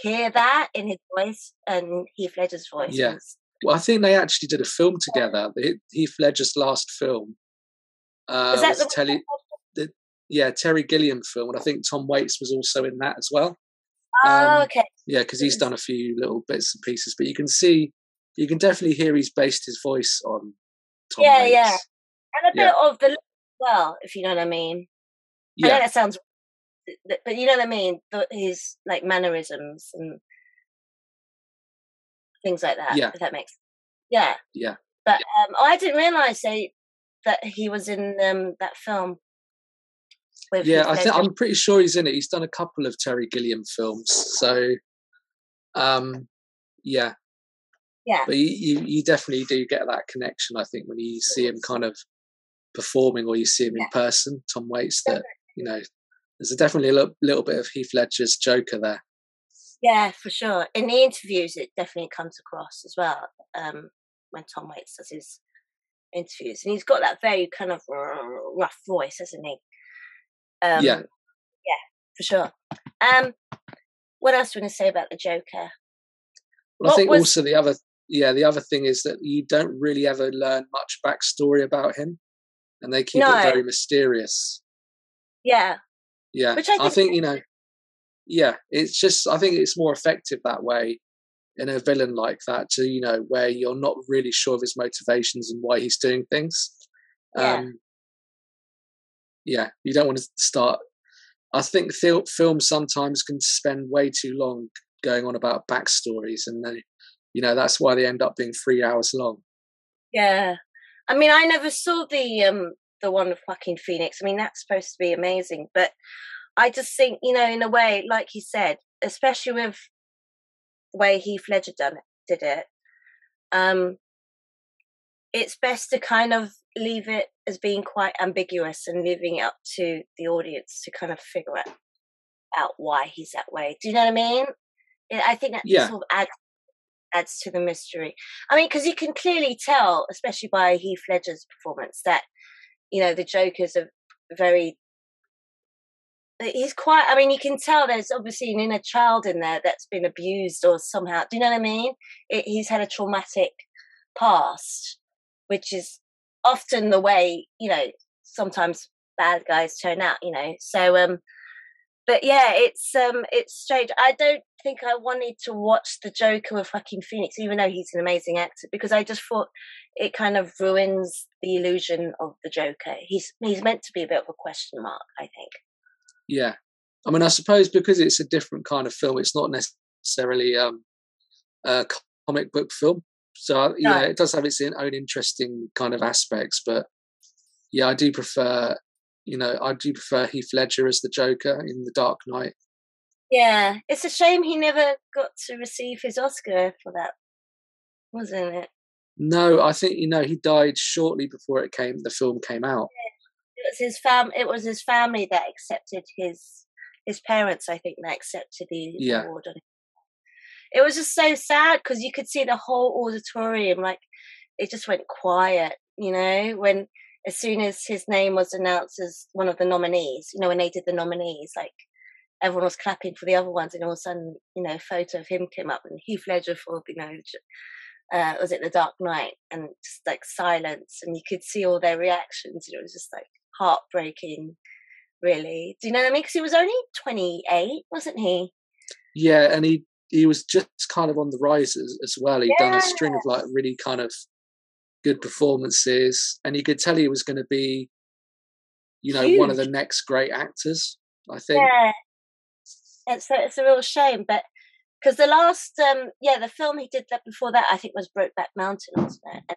hear that in his voice and Heath Ledger's voice. Yeah. Well, I think they actually did a film together. Heath Ledger's last film. Was that Terry Gilliam film, and I think Tom Waits was also in that as well. Oh, okay. Yeah, because he's done a few little bits and pieces, but you can definitely hear he's based his voice on Tom Waits. Yeah, and a bit of the look as well, if you know what I mean. Yeah. I know that sounds, but you know what I mean. His mannerisms and things like that. Yeah, if that makes. Yeah. Yeah. But I didn't realise that he was in that film. I'm pretty sure he's in it. He's done a couple of Terry Gilliam films, so yeah. But you definitely do get that connection, I think, when you see him kind of performing or you see him in person, Tom Waits. That there's definitely a little bit of Heath Ledger's Joker there. Yeah, for sure. In the interviews, it definitely comes across as well. When Tom Waits does interviews, and he's got that very kind of rough voice, hasn't he? Yeah, For sure. What else do you want to say about the Joker? well, I think also the other thing is that you don't really ever learn much backstory about him, and they keep it very mysterious. Yeah, Yeah, which I think it's just, I think it's more effective that way in a villain like that, to where you're not really sure of his motivations and why he's doing things. You don't want to start. I think films sometimes can spend way too long going on about backstories, and that's why they end up being 3 hours long. Yeah, I mean, I never saw the one with Joaquin Phoenix. I mean, that's supposed to be amazing, but I just think, in a way, like you said, especially with the way Heath Ledger did it, it's best to kind of leave it as being quite ambiguous and leaving it up to the audience to kind of figure out why he's that way. Do you know what I mean? I think that sort of adds to the mystery. I mean, because you can clearly tell, especially by Heath Ledger's performance, that the Joker's a very. He's quite. I mean, you can tell there's obviously an inner child in there that's been abused or somehow. Do you know what I mean? He's had a traumatic past, which is often the way sometimes bad guys turn out. So. But yeah, it's strange. I don't think I wanted to watch the Joker with Joaquin Phoenix, even though he's an amazing actor, because I just thought it kind of ruins the illusion of the Joker. He's meant to be a bit of a question mark, I think. Yeah, I mean, I suppose because it's a different kind of film, it's not necessarily a comic book film. So it does have its own interesting kind of aspects. But yeah, I do prefer. I do prefer Heath Ledger as the Joker in The Dark Knight. Yeah, it's a shame he never got to receive his Oscar for that, wasn't it? No, I think he died shortly before the film came out. It was his family that accepted his parents. I think that accepted the award. It was just so sad because you could see the whole auditorium, like it just went quiet. When as soon as his name was announced as one of the nominees, when they did the nominees, like everyone was clapping for the other ones, and all of a sudden, a photo of him came up and Heath Ledger for, was it The Dark Knight, and just like silence, and you could see all their reactions. It was just like heartbreaking, really. Do you know what I mean? Because he was only 28, wasn't he? Yeah, and he was just kind of on the rise as well. He'd done a string of like really kind of good performances, and you could tell he was going to be huge. One of the next great actors, I think. It's a real shame, but because the last the film he did that before that, I think, was Brokeback Mountain, wasn't it?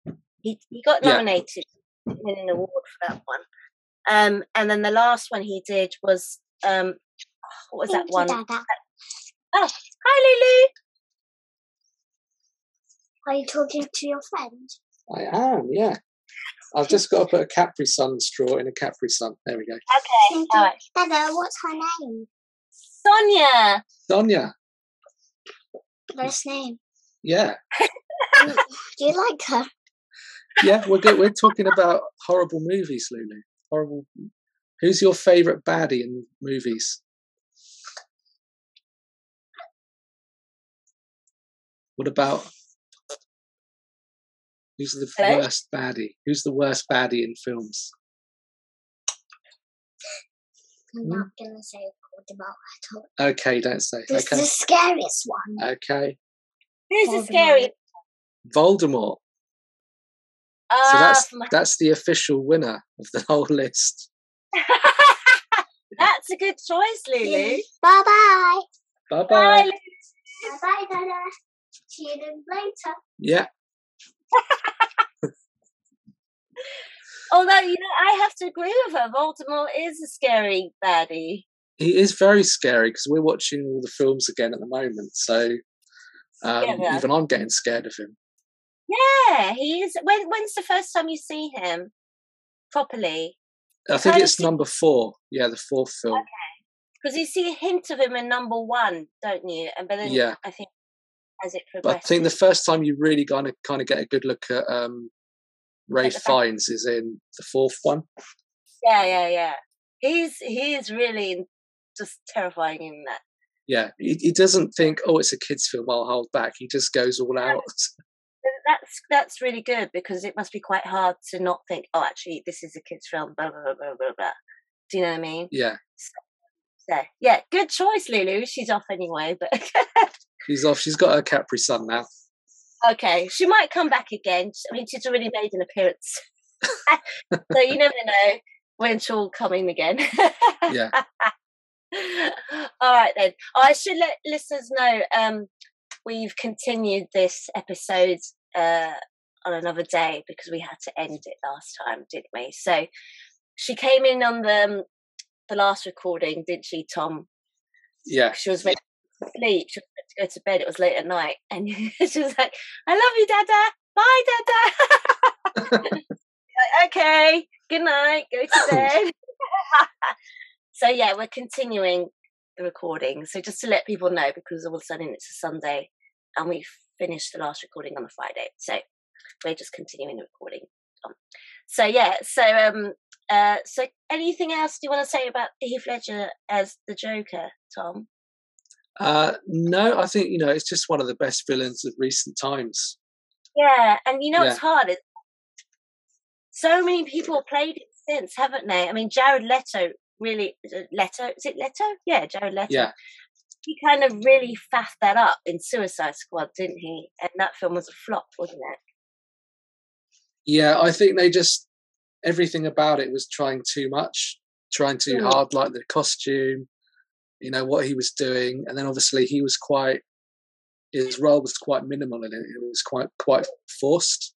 And he got nominated, win an award for that one, and then the last one he did was what was that one? Oh, hi, Lulu. Are you talking to your friend? I am, yeah. I've just got to put a Capri Sun straw in a Capri Sun. There we go. Okay, all right. Dada, what's her name? Sonia. Sonia. Nice name. Yeah. Do you like her? Yeah, we're good. We're talking about horrible movies, Lulu. Horrible. Who's your favourite baddie in movies? What about who's the worst baddie? Who's the worst baddie in films? I'm not gonna say a word about that. Okay, don't say. This is the scariest one. Okay. Who's the scary? Voldemort. So that's the official winner of the whole list. That's a good choice, Lulu. Yeah. Bye-bye. Bye-bye. Bye-bye, Dada. See you later. Yeah. Although, I have to agree with her. Voldemort is a scary baddie. He is very scary because we're watching all the films again at the moment. So even I'm getting scared of him. Yeah, he is. When's the first time you see him properly? I think it's number 4. Yeah, the 4th film. Okay. Because you see a hint of him in number 1, don't you? But then I think as it progresses. But I think the first time you really kind of get a good look at Ray Fiennes is in the fourth one. Yeah. He's really just terrifying in that. Yeah, he doesn't think, oh, it's a kids' film, I'll hold back. He just goes all out. That's really good, because it must be quite hard to not think, oh, actually, this is a kids' film, blah, blah, blah, blah, blah, blah. Do you know what I mean? Yeah. So, yeah, good choice, Lulu. She's off anyway, but She's off. She's got her Capri Sun now. Okay, she might come back again. I mean, she's already made an appearance. So you never know when she'll come in again. Yeah. All right then. I should let listeners know we've continued this episode on another day, because we had to end it last time, didn't we? So she came in on the last recording, didn't she, Tom? Yeah. She was meant to sleep. She was meant to go to bed. It was late at night, and she was like, "I love you, Dada. Bye, Dada." Like, okay, good night. Go to bed. So yeah, we're continuing the recording. So just to let people know, because all of a sudden it's a Sunday, and we finished the last recording on the Friday, so we're just continuing the recording. So yeah, so anything else do you want to say about Heath Ledger as the Joker, Tom? No, I think, it's just one of the best villains of recent times. Yeah, and it's hard. So many people played it since, haven't they? I mean, Jared Leto really. Is it Leto? Yeah, Jared Leto. Yeah. He kind of really faffed that up in Suicide Squad, didn't he? And that film was a flop, wasn't it? Yeah, I think everything about it was trying too much, trying too hard, like the costume, what he was doing. And then obviously his role was quite minimal in it. It was quite forced.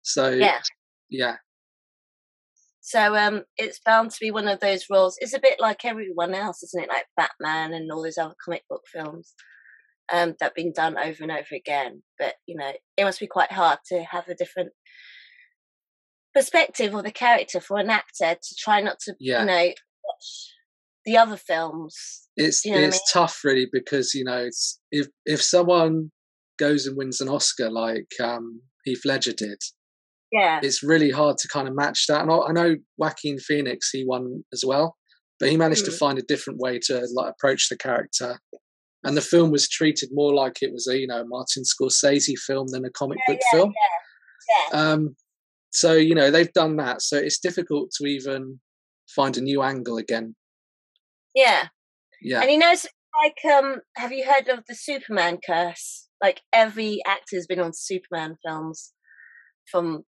So, yeah. So it's bound to be one of those roles. It's a bit like everyone else, isn't it? Like Batman and all those other comic book films that have been done over and over again. But, it must be quite hard to have a different perspective of the character for an actor to try not to, watch the other films. It's what I mean? tough, really, because, if someone goes and wins an Oscar like Heath Ledger did, it's really hard to kind of match that. And I know Joaquin Phoenix, he won as well, but he managed to find a different way to approach the character. And the film was treated more like it was a Martin Scorsese film than a comic book film. Yeah. So they've done that. So it's difficult to even find a new angle again. Yeah. Yeah. And like, have you heard of the Superman curse? Like, every actor's been on Superman films from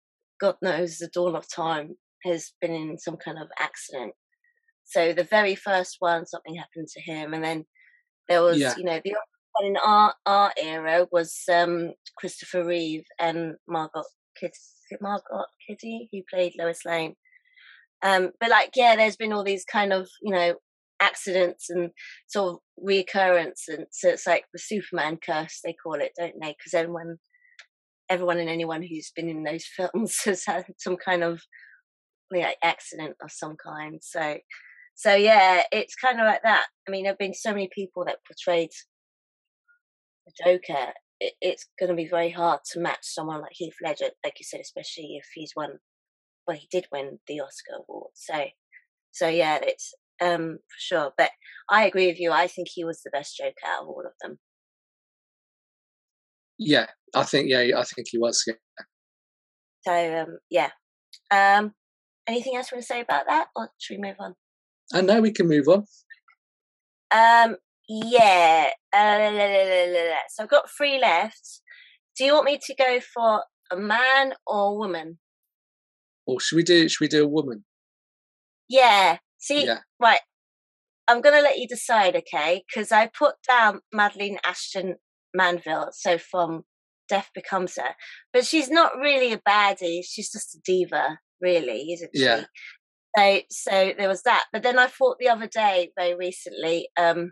God knows the dawn of time, has been in some kind of accident. So the very first one, something happened to him, and then there was, the other one in our era was Christopher Reeve and Margot Kiddy, who played Lois Lane. But there's been all these kind of accidents and sort of reoccurrence, and so it's like the Superman curse, they call it, don't they? Because everyone and anyone who's been in those films has had some kind of accident of some kind. So yeah, it's kind of like that. I mean, there have been so many people that portrayed the Joker. It's going to be very hard to match someone like Heath Ledger, like you said, especially if he's won. Well, he did win the Oscar award. So yeah, it's for sure. But I agree with you. I think he was the best Joker out of all of them. Yeah, I think he was. Yeah. So yeah. Anything else you want to say about that, or should we move on? No, we can move on. Yeah. So I've got 3 left. Do you want me to go for a man or a woman? Or should we do a woman? Yeah. See, right. I'm going to let you decide, okay? Because I put down Madeleine Ashton Manville, so from Death Becomes Her. But she's not really a baddie. She's just a diva, really, isn't she? Yeah. So there was that. But then I thought the other day, very recently, the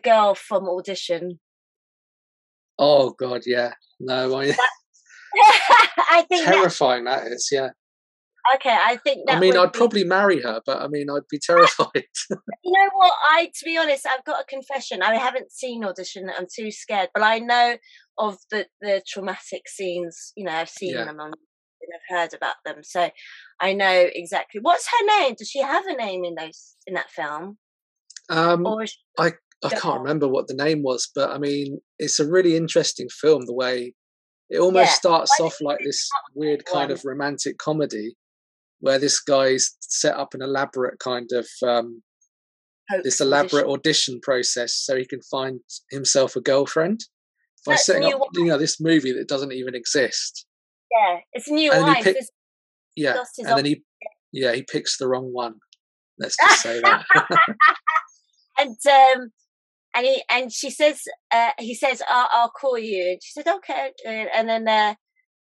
girl from Audition. Oh, God, yeah. No, I think terrifying that is, yeah. Okay, I think that I mean, would I'd be. probably marry her, but I mean, I'd be terrified. You know what? To be honest, I've got a confession. I haven't seen Audition. I'm too scared, but I know of the traumatic scenes. You know, I've seen Yeah. them on and I've heard about them, so I know exactly. What's her name? Does she have a name in that film, or is she I just a can't girl? remember what the name was, but I mean, it's a really interesting film. The way it almost Yeah, starts why off like this weird don't kind you of romantic comedy, where this guy's set up an elaborate kind of this hoax elaborate audition? audition process so he can find himself a girlfriend by That's a setting up, new wife. this movie that doesn't even exist. Yeah, it's a new And then he wife. pick, This yeah, lost his and old. then he picks the wrong one. Let's just say that. and she says, he says, I'll call you, and she said, okay, and then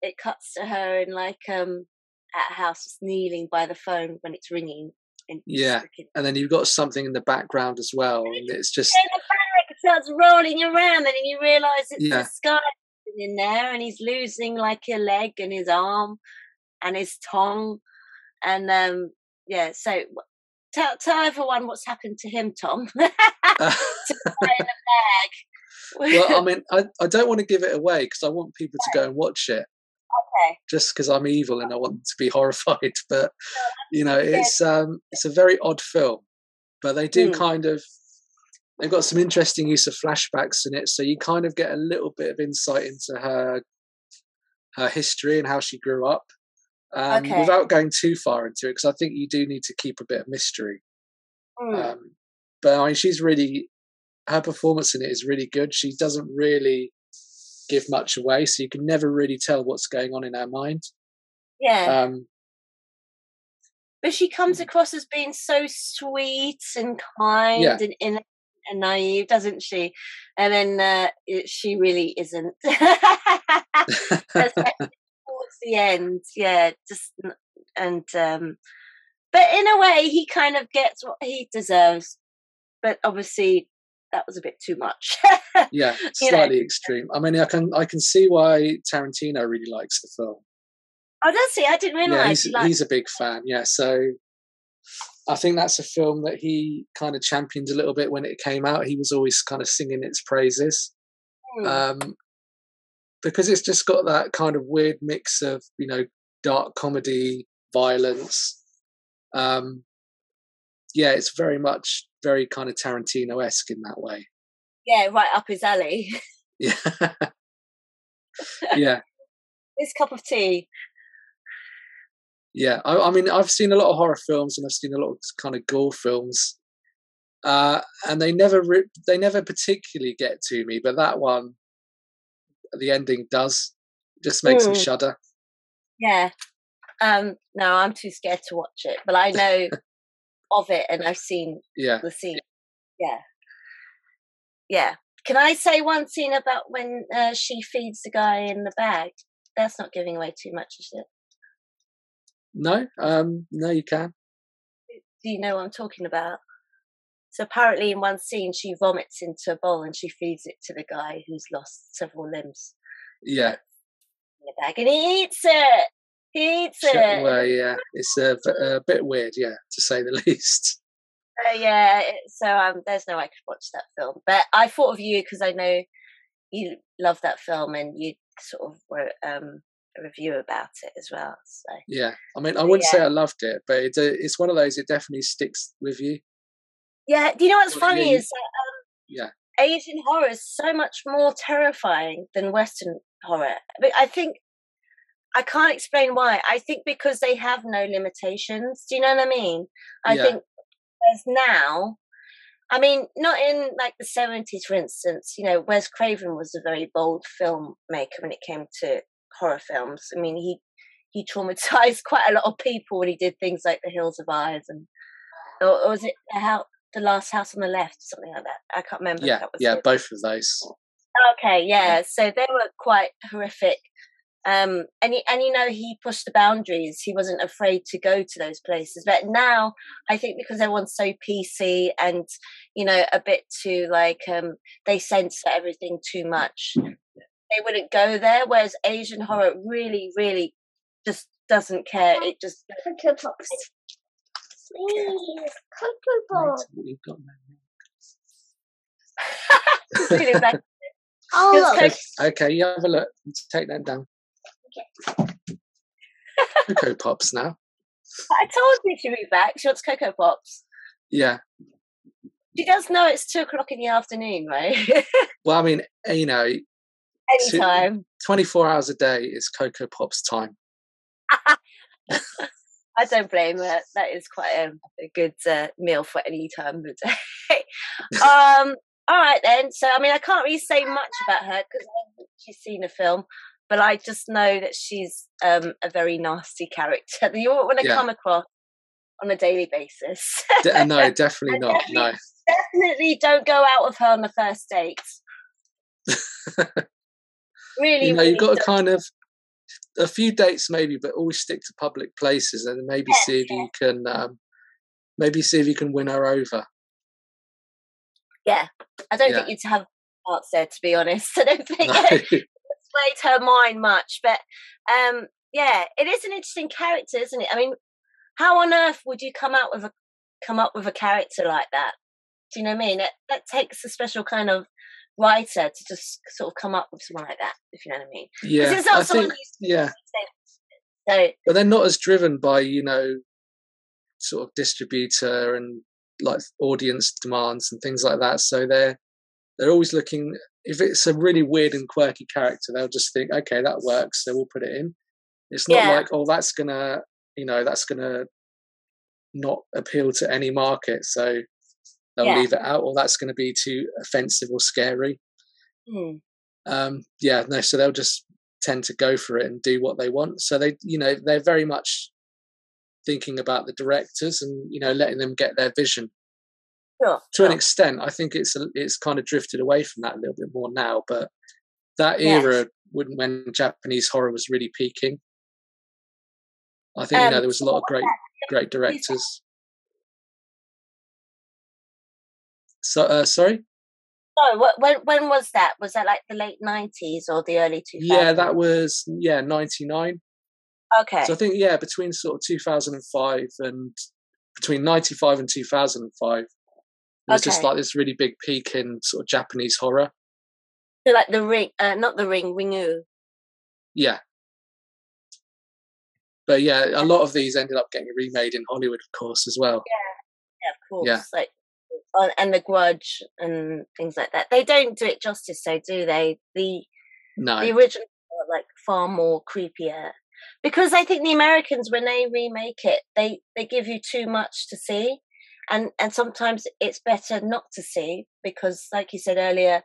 it cuts to her in like at a house, just kneeling by the phone when it's ringing, and Yeah, and then you've got something in the background as well, and it's just the bag starts rolling around, and then you realise it's yeah, this guy in there, and he's losing like a leg and his arm and his tongue, and yeah. So tell everyone what's happened to him, Tom. To buy in a well, I bag. mean, I don't want to give it away because I want people to go and watch it, Okay. just because I'm evil and I want them to be horrified. But Yeah. it's a very odd film, but they do Mm. kind of they've got some interesting use of flashbacks in it, so you kind of get a little bit of insight into her history and how she grew up, Okay. without going too far into it, because I think you do need to keep a bit of mystery. Mm. But I mean, her performance in it is really good. She doesn't really give much away, so you can never really tell what's going on in her mind. Yeah. Um, But she comes across as being so sweet and kind yeah, and innocent and naive, doesn't she? And then she really isn't. Especially towards the end, yeah. And but in a way, he kind of gets what he deserves. But obviously, that was a bit too much. yeah, You know. slightly extreme. I mean, I can see why Tarantino really likes the film. Oh, does he? I didn't Yeah, realise he liked. he's a big fan. Yeah, so I think that's a film that he kind of championed a little bit when it came out. He was always kind of singing its praises, Mm. um, because it's just got that kind of weird mix of dark comedy, violence. Um, yeah, it's very kind of Tarantino-esque in that way. Yeah, right up his alley. Yeah, yeah, His cup of tea. yeah. I mean, I've seen a lot of horror films and I've seen a lot of kind of gore films, and they never particularly get to me. But that one, the ending does, just makes me Mm. shudder. Yeah. No, I'm too scared to watch it, but I know of it and I've seen Yeah, the scene. Yeah. Yeah. Can I say one scene about when she feeds the guy in the bag? That's not giving away too much, is it? no, no, you can. Do you know what I'm talking about? So apparently, in one scene, she vomits into a bowl and she feeds it to the guy who's lost several limbs Yeah, in the bag, and he eats it. He eats it. well, yeah, it's a bit weird, yeah, to say the least. Yeah. So there's no way I could watch that film. But I thought of you because I know you love that film and you sort of wrote a review about it as well. So Yeah, I mean, I wouldn't say yeah. I loved it, but it's one of those. It definitely sticks with you. Yeah. Do you know what's Well, funny is yeah, that Asian horror is so much more terrifying than Western horror. But I think I can't explain why. I think because they have no limitations. Do you know what I mean? I yeah, think there's now. I mean, not in like the 70s, for instance. You know, Wes Craven was a very bold filmmaker when it came to horror films. I mean, he traumatized quite a lot of people when he did things like The Hills of Eyes or was it the Last House on the Left, something like that. I can't remember if yeah, that was yeah. it. Both of those. Okay, Yeah, yeah. So they were quite horrific. And he pushed the boundaries. He wasn't afraid to go to those places. But now I think because everyone's so PC and a bit too like they censor everything too much, they wouldn't go there. Whereas Asian horror really, really just doesn't care. It just Cocoa Pops. Please, Cocoa Pops. You've got She's really bad. Oh, Because look. Okay, you have a look. Take that down. Cocoa Pops now. I told you she'd be back. She wants Cocoa Pops. Yeah. She does know it's 2:00 in the afternoon, right? Well, I mean, Anytime. 24 hours a day is Cocoa Pops time. I don't blame her. That is quite a good meal for any time of the day. All right then. So, I mean, I can't really say much about her because I haven't actually seen a film, but I just know that she's a very nasty character that you won't want to come across on a daily basis. No, definitely not. No. Definitely don't go out with her on the first date. Really, you've got to kind of a few dates maybe, but always stick to public places and maybe see if you can win her over. Yeah, I don't think you'd have parts there, to be honest. I don't think it swayed her mind much, but it is an interesting character, isn't it? I mean, how on earth would you come up with a character like that? Do you know what I mean? That takes a special kind of writer to just sort of come up with someone like that, if you know what I mean. Yeah, it's not I think, so, but they're not as driven by sort of distributor and like audience demands and things like that. So they're always looking. If it's a really weird and quirky character, they'll just think, okay, that works, so we'll put it in. It's not like, oh, that's gonna not appeal to any market, so they'll leave it out, or that's going to be too offensive or scary. So they'll just tend to go for it and do what they want. So they're very much thinking about the directors and letting them get their vision. To an extent, I think it's kind of drifted away from that a little bit more now. But that era, when Japanese horror was really peaking, I think there was a lot of great directors. So sorry. So when was that? Was that like the late 90s or the early 2000s? Yeah, that was 99. Okay. So I think between sort of 2005 and between 95 and 2005, it was just like this really big peak in sort of Japanese horror. So like The Ring, not The Ring, Ringu. Yeah. But a lot of these ended up getting remade in Hollywood, of course, as well. Yeah, of course. Yeah. Like, and The Grudge and things like that. They don't do it justice, though, do they? The original are like far more creepier. Because I think the Americans, when they remake it, they give you too much to see. And sometimes it's better not to see because, like you said earlier,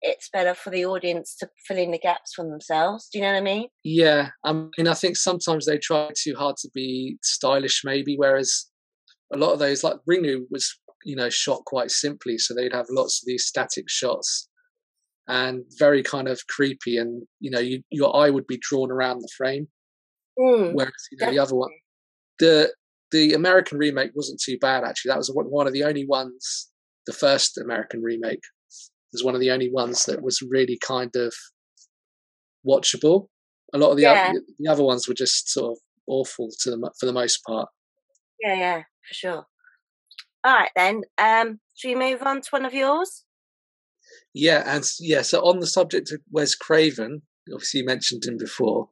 it's better for the audience to fill in the gaps for themselves. Do you know what I mean? Yeah. I mean, I think sometimes they try too hard to be stylish, maybe, whereas a lot of those, like Ringu was, shot quite simply. So they'd have lots of these static shots and very kind of creepy. And, your eye would be drawn around the frame. Whereas, the other one, the American remake wasn't too bad, actually. That was one of the only ones, the first American remake was one of the only ones that was really kind of watchable. A lot of the other ones were just sort of awful for the most part. Yeah, for sure. All right, then. Should we move on to one of yours? Yeah, so on the subject of Wes Craven, obviously you mentioned him before,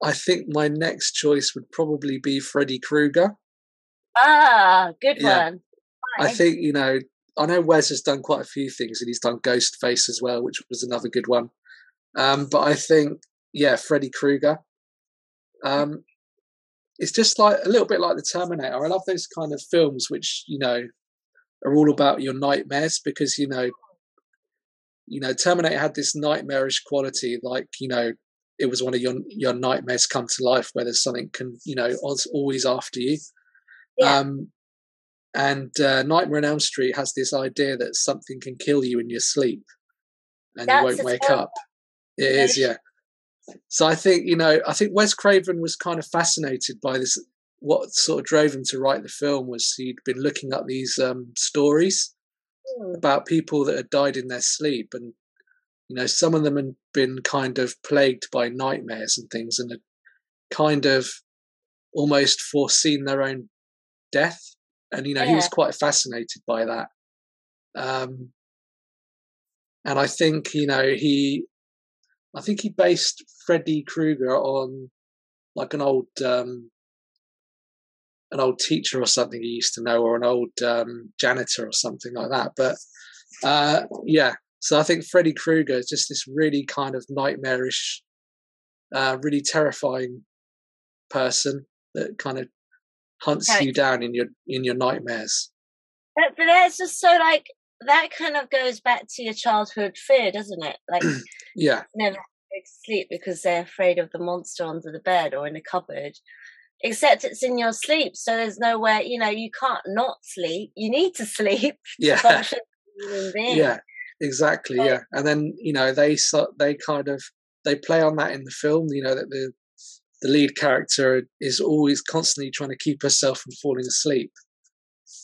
I think my next choice would probably be Freddy Krueger. Ah, good one. I think, I know Wes has done quite a few things, and he's done Ghostface as well, which was another good one. But I think, Freddy Krueger. It's just like a little bit like the Terminator. I love those kind of films which, are all about your nightmares because, Terminator had this nightmarish quality, like, it was one of your nightmares come to life where there's something always after you. Yeah. And Nightmare on Elm Street has this idea that something can kill you in your sleep and you won't wake up. It is, yeah. So I think, Wes Craven was kind of fascinated by this. What sort of drove him to write the film was he'd been looking up these stories about people that had died in their sleep. And, some of them had been kind of plagued by nightmares and things and had kind of almost foreseen their own death, and he was quite fascinated by that. And I think he based Freddy Krueger on like an old teacher or something he used to know, or an old janitor or something like that. But so I think Freddy Krueger is just this really kind of nightmarish, really terrifying person that kind of hunts you down in your nightmares. But that's just so like that kind of goes back to your childhood fear, doesn't it? Like never go to sleep because they're afraid of the monster under the bed or in the cupboard. Except it's in your sleep, so there's nowhere, you can't not sleep. You need to sleep to function as a human being. Yeah, exactly. Yeah, and then they play on that in the film. That the lead character is always constantly trying to keep herself from falling asleep,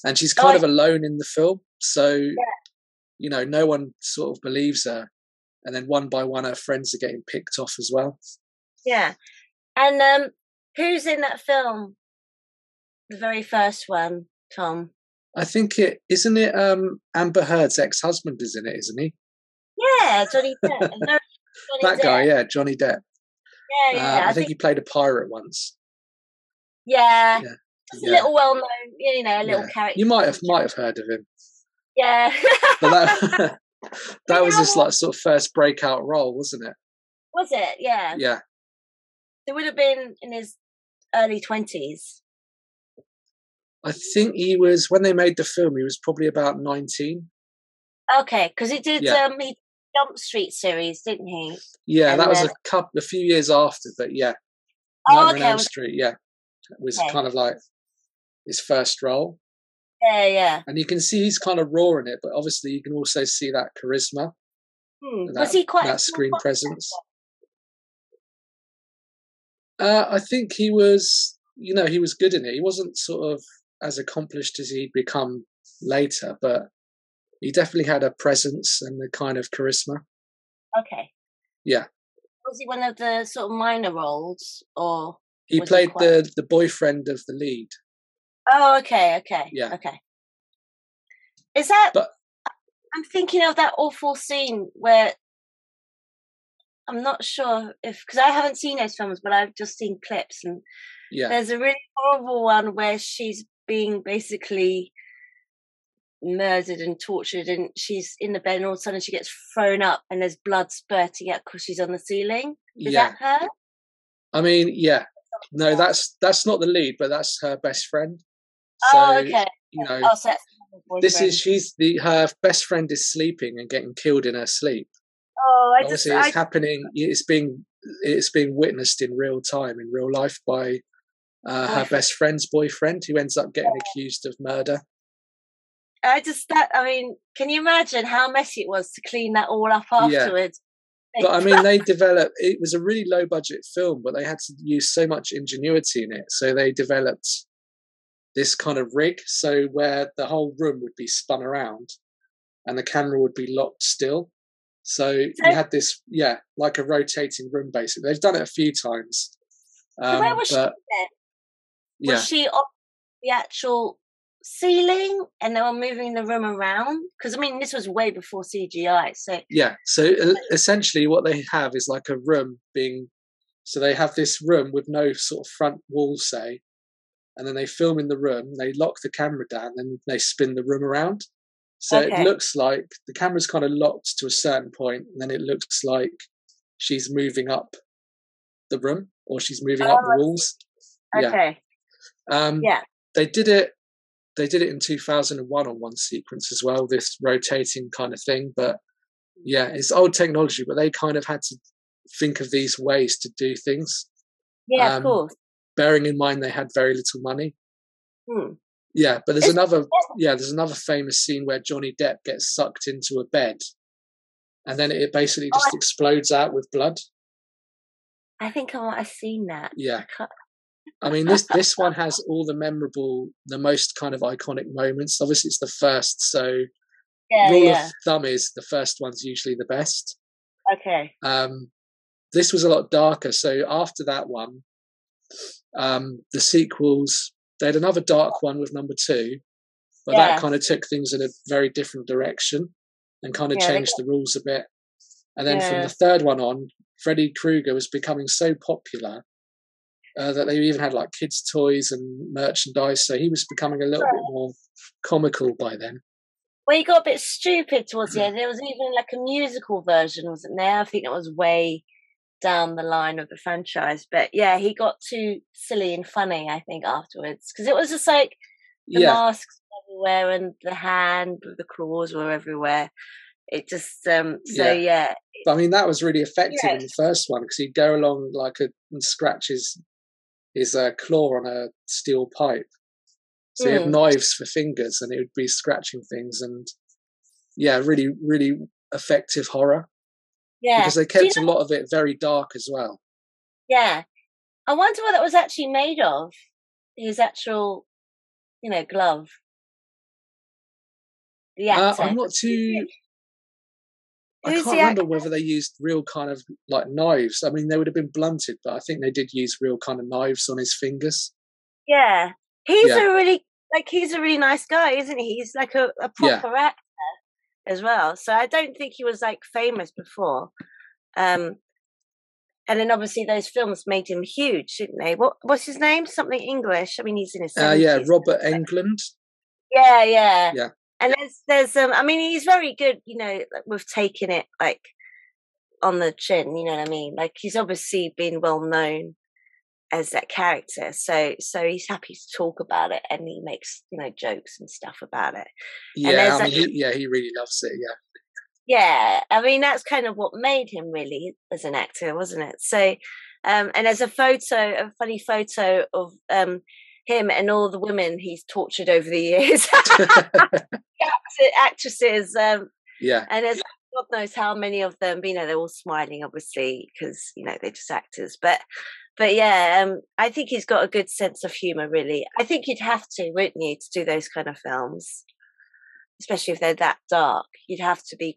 and she's kind of alone in the film. So no one sort of believes her, and then one by one her friends are getting picked off as well. Yeah, and who's in that film? The very first one, Tom. I think isn't it Amber Heard's ex-husband is in it, isn't he? Yeah, Johnny Depp. That guy, yeah, Johnny Depp. Yeah. I think he played a pirate once. Yeah. Just a little well-known, a little character. You might have heard of him. Yeah. But that was his like sort of first breakout role, wasn't it? Was it? Yeah. Yeah. It would have been in his early 20s. I think he was, when they made the film, he was probably about 19. Okay, because he did he Jump Street series, didn't he? Yeah, and that was a few years after, but yeah. Nightmare on Elm Street, yeah. It was kind of like his first role. Yeah. And you can see he's kind of raw in it, but obviously you can also see that charisma. Was he quite that screen presence? I think he was, he was good in it. He wasn't sort of as accomplished as he'd become later, but he definitely had a presence and a kind of charisma. Okay. Yeah. Was he one of the sort of minor roles, or he played the boyfriend of the lead? Oh, okay. Yeah. Okay. Is that? But I'm thinking of that awful scene where I'm not sure because I haven't seen those films, but I've just seen clips, and there's a really horrible one where she's being basically murdered and tortured, and she's in the bed, and all of a sudden she gets thrown up, and there's blood spurting out because she's on the ceiling. Is that her? I mean, yeah. No, that's not the lead, but that's her best friend. So, okay. So her best friend is sleeping and getting killed in her sleep. Oh, it's happening. It's being witnessed in real time, in real life, by her best friend's boyfriend, who ends up getting accused of murder. Can you imagine how messy it was to clean that all up afterwards? Yeah. But I mean, it was a really low budget film, but they had to use so much ingenuity in it. So they developed this kind of rig, so where the whole room would be spun around and the camera would be locked still. So you had this, like a rotating room, basically. They've done it a few times. So where was she then? Was she on the actual ceiling and they were moving the room around? Because this was way before CGI. So essentially what they have is like a room so they have this room with no sort of front wall, say, and then they film in the room, they lock the camera down, and they spin the room around. So it looks like the camera's kind of locked to a certain point, and then it looks like she's moving up the room, or she's moving up the walls. Okay. They did it in 2001 on one sequence as well, this rotating kind of thing. But it's old technology, but they kind of had to think of these ways to do things. Yeah, of course. Bearing in mind they had very little money. Yeah, but there's another famous scene where Johnny Depp gets sucked into a bed, and then it basically just explodes out with blood. I think I might have seen that. Yeah. I mean, this one has all the most kind of iconic moments. Obviously, it's the first, so rule of thumb is the first one's usually the best. Okay. This was a lot darker. So after that one, The sequels, they had another dark one with number 2, but that Yeah. kind of took things in a very different direction and kind of Yeah, changed the rules a bit. And then from Yeah. the third one on, Freddy Krueger was becoming so popular that they even had like kids' toys and merchandise. So he was becoming a little bit more comical by then. Well, he got a bit stupid towards the end. There was even like a musical version, wasn't there? I think that was way down the line of the franchise. But yeah, he got too silly and funny, I think, afterwards. Because it was just like the Yeah, masks everywhere and the hand with the claws were everywhere. It just, yeah. But I mean, that was really effective in Yeah. the first one because he'd go along and scratch his claw on a steel pipe. So he had knives for fingers and it would be scratching things. And yeah, really, really effective horror. Yeah. Because they kept a lot of it very dark as well. Yeah. I wonder what that was actually made of. His actual, glove. The actor. I'm not too... I Who's can't the remember actor? whether they used real kind of like knives. I mean, they would have been blunted, but I think they did use real kind of knives on his fingers. Yeah. He's a really nice guy, isn't he? He's like a proper actor as well. So I don't think he was like famous before. And then obviously those films made him huge, didn't they? What's his name? Something English. I mean, he's in his 70s. Robert Englund. Yeah. Yeah. And there's I mean, he's very good, with taking it like on the chin, you know what I mean? Like he's obviously been well known as that character, so he's happy to talk about it, and he makes jokes and stuff about it. Yeah, I mean, he really loves it. Yeah, I mean that's kind of what made him really as an actor, wasn't it? So, and there's a funny photo of him and all the women he's tortured over the years, actresses. And there's God knows how many of them. They're all smiling, obviously, because they're just actors. But yeah, I think he's got a good sense of humor. Really, I think you'd have to, wouldn't you, to do those kind of films, especially if they're that dark. You'd have to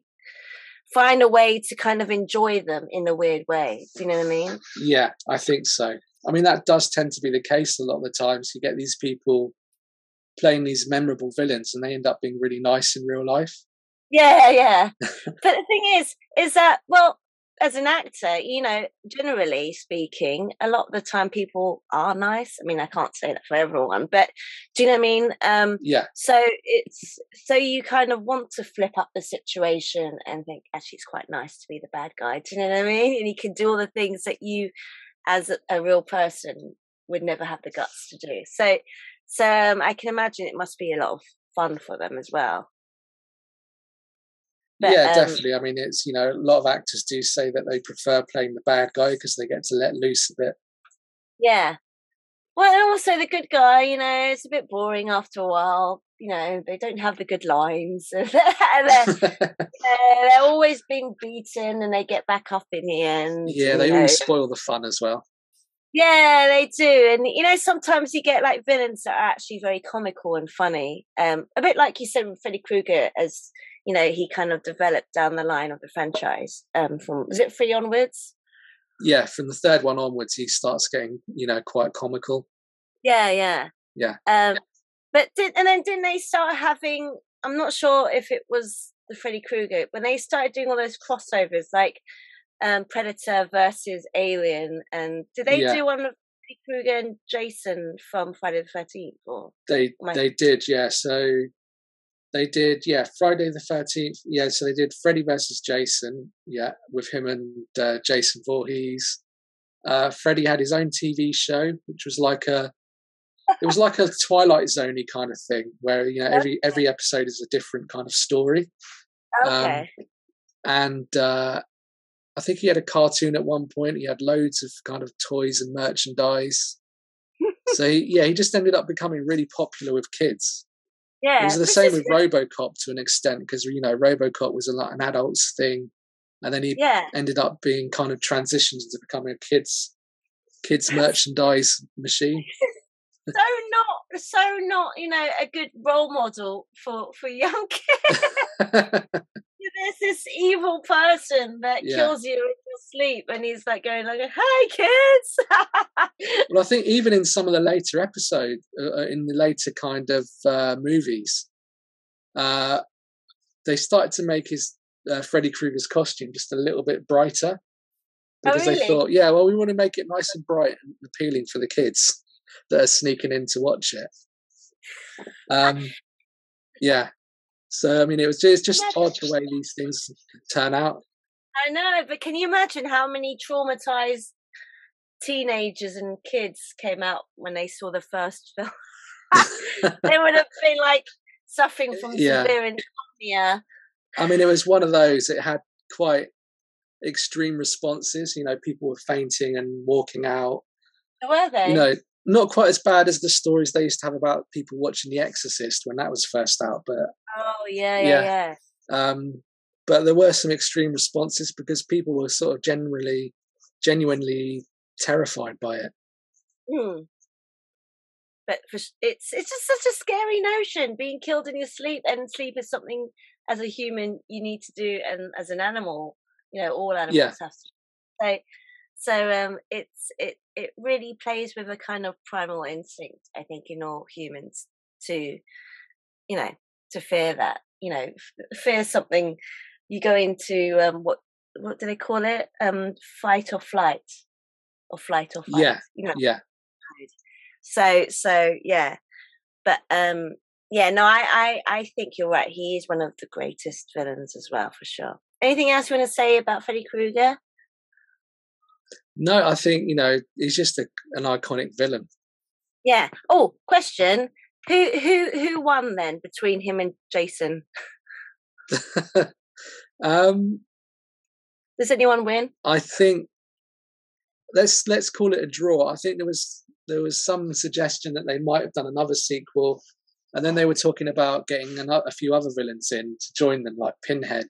find a way to kind of enjoy them in a weird way. Do you know what I mean? Yeah, I think so. I mean, that does tend to be the case a lot of the times. You get these people playing these memorable villains and they end up being really nice in real life. Yeah. But the thing is that, well, as an actor, generally speaking, a lot of the time people are nice. I mean, I can't say that for everyone, but do you know what I mean? Yeah. So you kind of want to flip up the situation and think, actually, it's quite nice to be the bad guy. Do you know what I mean? And you can do all the things that you, as a real person, would never have the guts to do. So I can imagine it must be a lot of fun for them as well. But, yeah, definitely. I mean, it's, a lot of actors do say that they prefer playing the bad guy because they get to let loose a bit. Yeah. Well, and also the good guy, it's a bit boring after a while. They don't have the good lines. they're always being beaten and they get back up in the end. Yeah, they always spoil the fun as well. Yeah, they do. And, sometimes you get like villains that are actually very comical and funny. A bit like you said with Freddy Krueger, as he kind of developed down the line of the franchise. Was it 3 onwards? Yeah, from the 3rd one onwards, he starts getting, quite comical. Yeah. But didn't they start having? I'm not sure if it was the Freddy Krueger when they started doing all those crossovers, like Predator versus Alien, and did they do one of Freddy Krueger and Jason from Friday the 13th? Or they did, yeah. So they did, Friday the 13th. Yeah, so they did Freddy versus Jason, with him and Jason Voorhees. Freddy had his own TV show, which was like a Twilight Zone-y kind of thing, where every episode is a different kind of story. Okay. And I think he had a cartoon at one point. He had loads of kind of toys and merchandise. So he just ended up becoming really popular with kids. Yeah, it was the same with RoboCop to an extent, because RoboCop was an adult's thing, and then he ended up being kind of transitioned into becoming a kids merchandise machine. so not a good role model for young kids. there's this evil person that kills you in your sleep, and he's like going like, "Hey, kids!" Well, I think even in some of the later episodes, in the later kind of movies, they started to make his Freddy Krueger's costume just a little bit brighter, because they thought, well, we want to make it nice and bright and appealing for the kids that are sneaking in to watch it. So I mean, it's just odd the way these things turn out. I know, but can you imagine how many traumatized teenagers and kids came out when they saw the first film? They would have been like suffering from severe insomnia. I mean, it was one of those. It had quite extreme responses. You know, people were fainting and walking out. Were they? You know, not quite as bad as the stories they used to have about people watching The Exorcist when that was first out, but yeah. But there were some extreme responses because people were sort of genuinely terrified by it. But it's just such a scary notion, being killed in your sleep, and sleep is something as a human you need to do, and as an animal, you know, all animals have to. So it really plays with a kind of primal instinct, I think, in all humans to, you know, to fear that, you know, fear something. You go into what do they call it? Fight or flight, or flight or fight. You know? So yeah, but no, I think you're right. He is one of the greatest villains as well, for sure. Anything else you want to say about Freddy Krueger? No, I think, you know, he's just an iconic villain. Yeah. Oh, question: Who won then between him and Jason? Does anyone win? I think let's call it a draw. I think there was some suggestion that they might have done another sequel, and then they were talking about getting a few other villains in to join them, like Pinhead.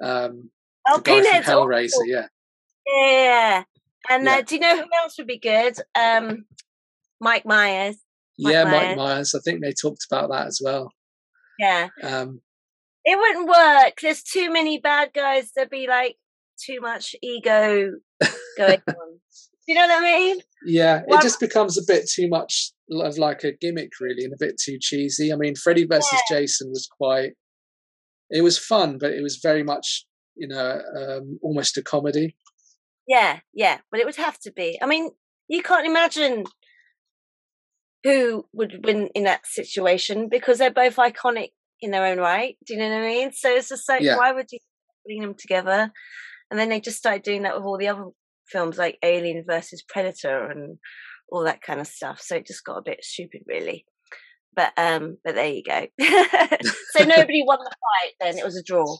Pinhead's Hellraiser, awful. Yeah. And do you know who else would be good? Mike Myers. Mike Myers. I think they talked about that as well. Yeah. It wouldn't work. There's too many bad guys. There'd be like too much ego going on. Do you know what I mean? Yeah, it just becomes a bit too much of like a gimmick, really, and a bit too cheesy. I mean, Freddy versus Jason was it was fun, but it was very much, you know, almost a comedy. Yeah, but it would have to be. I mean, you can't imagine who would win in that situation, because they're both iconic in their own right. Do you know what I mean? So it's just like, why would you bring them together? And then they just started doing that with all the other films, like Alien versus Predator and all that kind of stuff. So it just got a bit stupid, really. But there you go. So nobody won the fight then. It was a draw.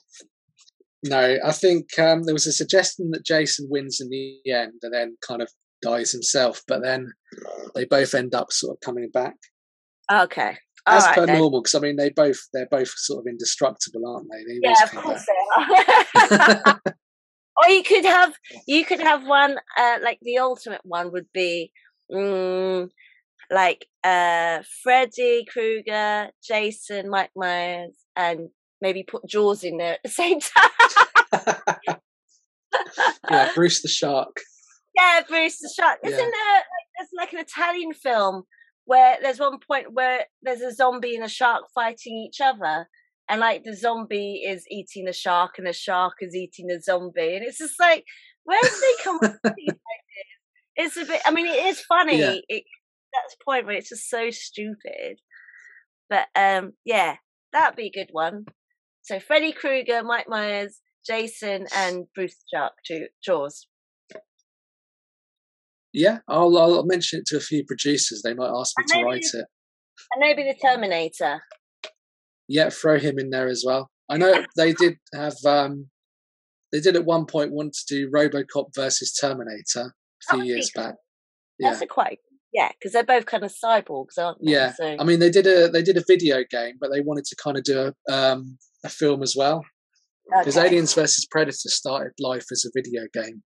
No, I think there was a suggestion that Jason wins in the end and then kind of dies himself, but then they both end up sort of coming back. Okay. As per normal, because I mean they're both sort of indestructible, aren't they? Of course they are. Or you could have one like the ultimate one would be like Freddy Krueger, Jason, Mike Myers, and maybe put Jaws in there at the same time. Yeah, Bruce the Shark. Yeah, Bruce the Shark. Isn't there there's like an Italian film where there's one point where there's a zombie and a shark fighting each other, and like the zombie is eating the shark and the shark is eating the zombie, and it's just like, where did they come up with these ideas? It's a bit, I mean, it is funny. That's the point where it's just so stupid. But that'd be a good one. So Freddy Krueger, Mike Myers, Jason, and Bruce the Shark, Jaws. Yeah, I'll mention it to a few producers. They might ask me to write it. And maybe the Terminator. Yeah, throw him in there as well. I know they did have. They did at one point want to do RoboCop versus Terminator a few years back. That's because they're both kind of cyborgs, aren't they? Yeah, so. I mean they did a video game, but they wanted to kind of do a film as well, because Aliens versus Predator started life as a video game.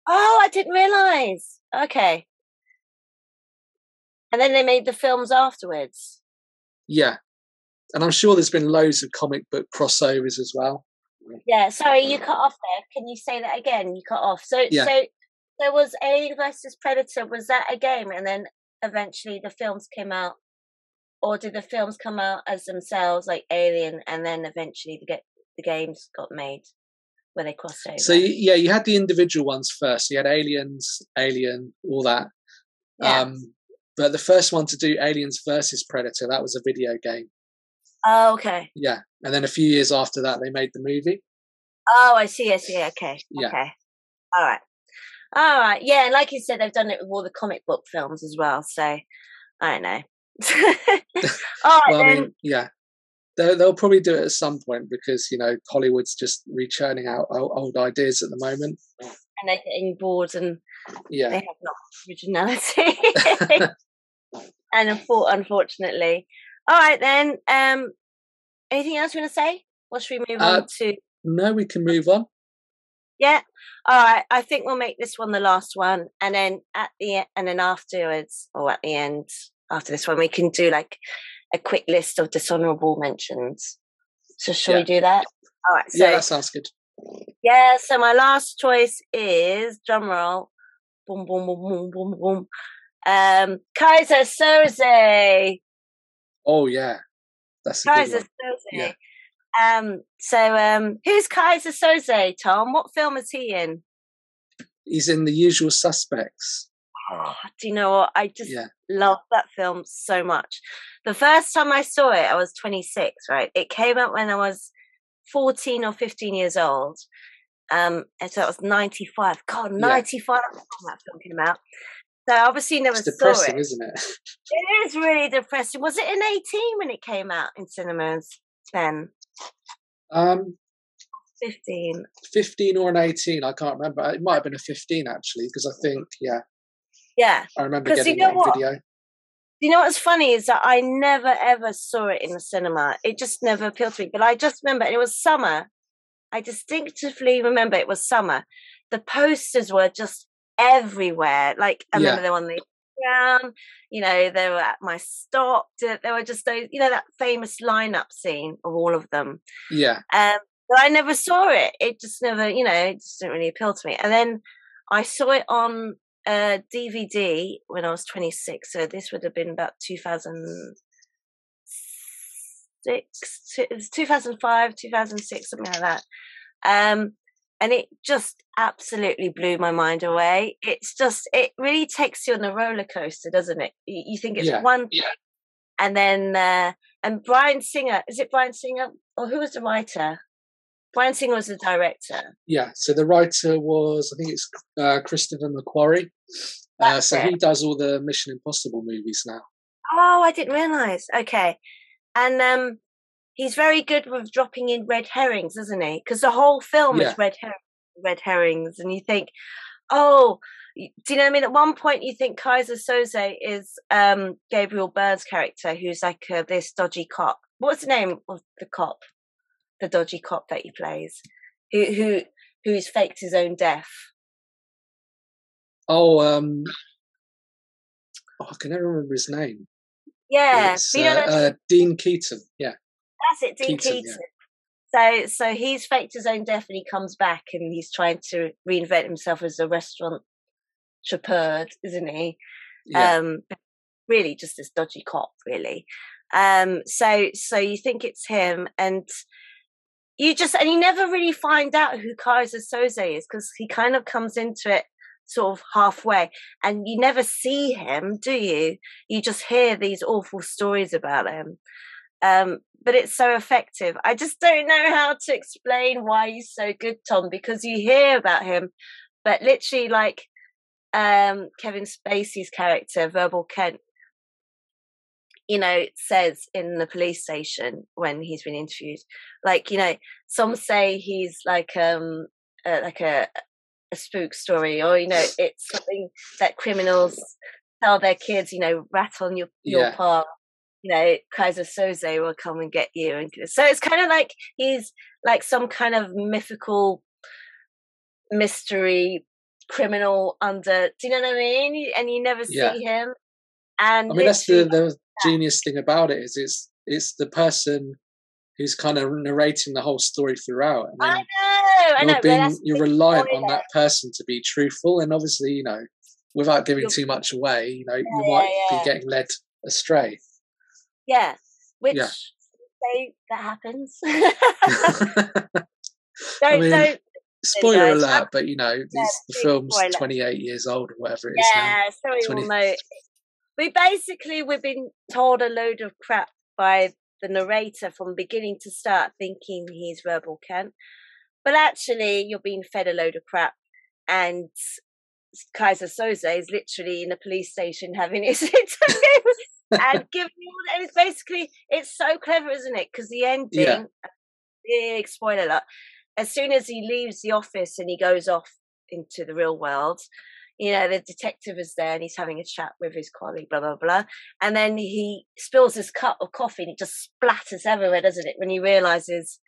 Oh, I didn't realise. Okay. And then they made the films afterwards. Yeah. And I'm sure there's been loads of comic book crossovers as well. Yeah, sorry, you cut off there. Can you say that again? You cut off. So Yeah. so there was Alien versus Predator. Was that a game, and then eventually the films came out, or did the films come out as themselves, like Alien, and then eventually the games got made where they crossed over? So yeah, you had the individual ones first. You had Aliens, Alien, all that. Yeah. But the first one to do Aliens versus Predator, that was a video game. Oh, okay. Yeah, and then a few years after that, they made the movie. Oh, I see. Okay. Yeah. Okay. All right. Yeah, and like you said, they've done it with all the comic book films as well. So I don't know. All right, Well, then. I mean, yeah, they'll probably do it at some point because Hollywood's just rechurning out old ideas at the moment, and they're getting bored, and yeah, they have no originality. And unfortunately, all right then. Anything else you want to say? Or should we move on to? No, we can move on. Yeah. All right. I think we'll make this one the last one, and then afterwards, or at the end after this one, we can do like a quick list of dishonorable mentions. So shall we do that? All right. So, yeah, that sounds good. Yeah. So my last choice is drumroll. Boom, boom, boom, boom, boom, boom. Kaiser Soze. Oh yeah, that's a Kaiser good one. Soze. Yeah. Who's Kaiser Soze, Tom? What film is he in? He's in The Usual Suspects. Oh, do you know what? I just love that film so much. The first time I saw it, I was 26, right? It came out when I was 14 or 15 years old. And so it was 95. God, 95 when that film came out. So I obviously never saw it. It's depressing, isn't it? It is really depressing. Was it in 18 when it came out in cinemas? 10? 15. 15 or an 18, I can't remember. It might have been a 15 actually, because I think, yeah, I remember getting it on video. You know what's funny is that I never ever saw it in the cinema. It just never appealed to me. But I just remember it was summer. I distinctively remember it was summer. The posters were just everywhere. Like I remember they were on the ground. They were at my stop. There were just those, that famous lineup scene of all of them. Yeah. But I never saw it. It just never, it just didn't really appeal to me. And then I saw it on DVD when I was 26. So this would have been about 2005, 2006, something like that. And it just absolutely blew my mind away. It really takes you on a roller coaster, doesn't it? You think it's one thing, and then and Bryan Singer, is it Bryan Singer, or who was the writer? Bryan Singer was the director. Yeah, so the writer was, I think it's Christopher McQuarrie. So he does all the Mission Impossible movies now. Oh, I didn't realise. Okay. And he's very good with dropping in red herrings, isn't he? Because the whole film is red herrings. And you think, oh, do you know what I mean? At one point you think Kaiser Soze is Gabriel Byrne's character, who's like this dodgy cop. What's the name of the cop? The dodgy cop that he plays, who's faked his own death. Oh, I can never remember his name. Yeah, Dean Keaton. Yeah, that's it, Dean Keaton. Yeah. So he's faked his own death, and he comes back, and he's trying to reinvent himself as a restaurant chauffeur, isn't he? Yeah. Really, just this dodgy cop, really. So you think it's him, and you never really find out who Kaiser Soze is, because he kind of comes into it sort of halfway, and you never see him, do you? You just hear these awful stories about him. But it's so effective. I just don't know how to explain why he's so good, Tom, because you hear about him, but literally like Kevin Spacey's character, Verbal Kent, says in the police station when he's been interviewed, like, some say he's like a spook story, or, it's something that criminals tell their kids, rat on your paw, Kaiser Soze will come and get you. And so it's kind of like he's like some kind of mythical mystery criminal under, do you know what I mean? And you never see him. And I mean, that's the genius thing about it, is it's the person who's kind of narrating the whole story throughout. And then I know. You're reliant on that person to be truthful, and obviously, you know, without giving too much away, you know, you might be getting led astray. Yeah, which say that happens. don't spoiler alert, but you know, the film's 28 years old or whatever it is now. Yeah, so we all know. We've been told a load of crap by the narrator from beginning to start, thinking he's verbal Kent, but actually you're being fed a load of crap, and Kaiser Soze is literally in a police station having his interview and giving all. And it's basically, it's so clever, isn't it? Because the ending, big spoiler alert. As soon as he leaves the office and he goes off into the real world, you know, the detective is there and he's having a chat with his colleague, blah, blah, blah. And then he spills his cup of coffee and it just splatters everywhere, doesn't it? When he realizes,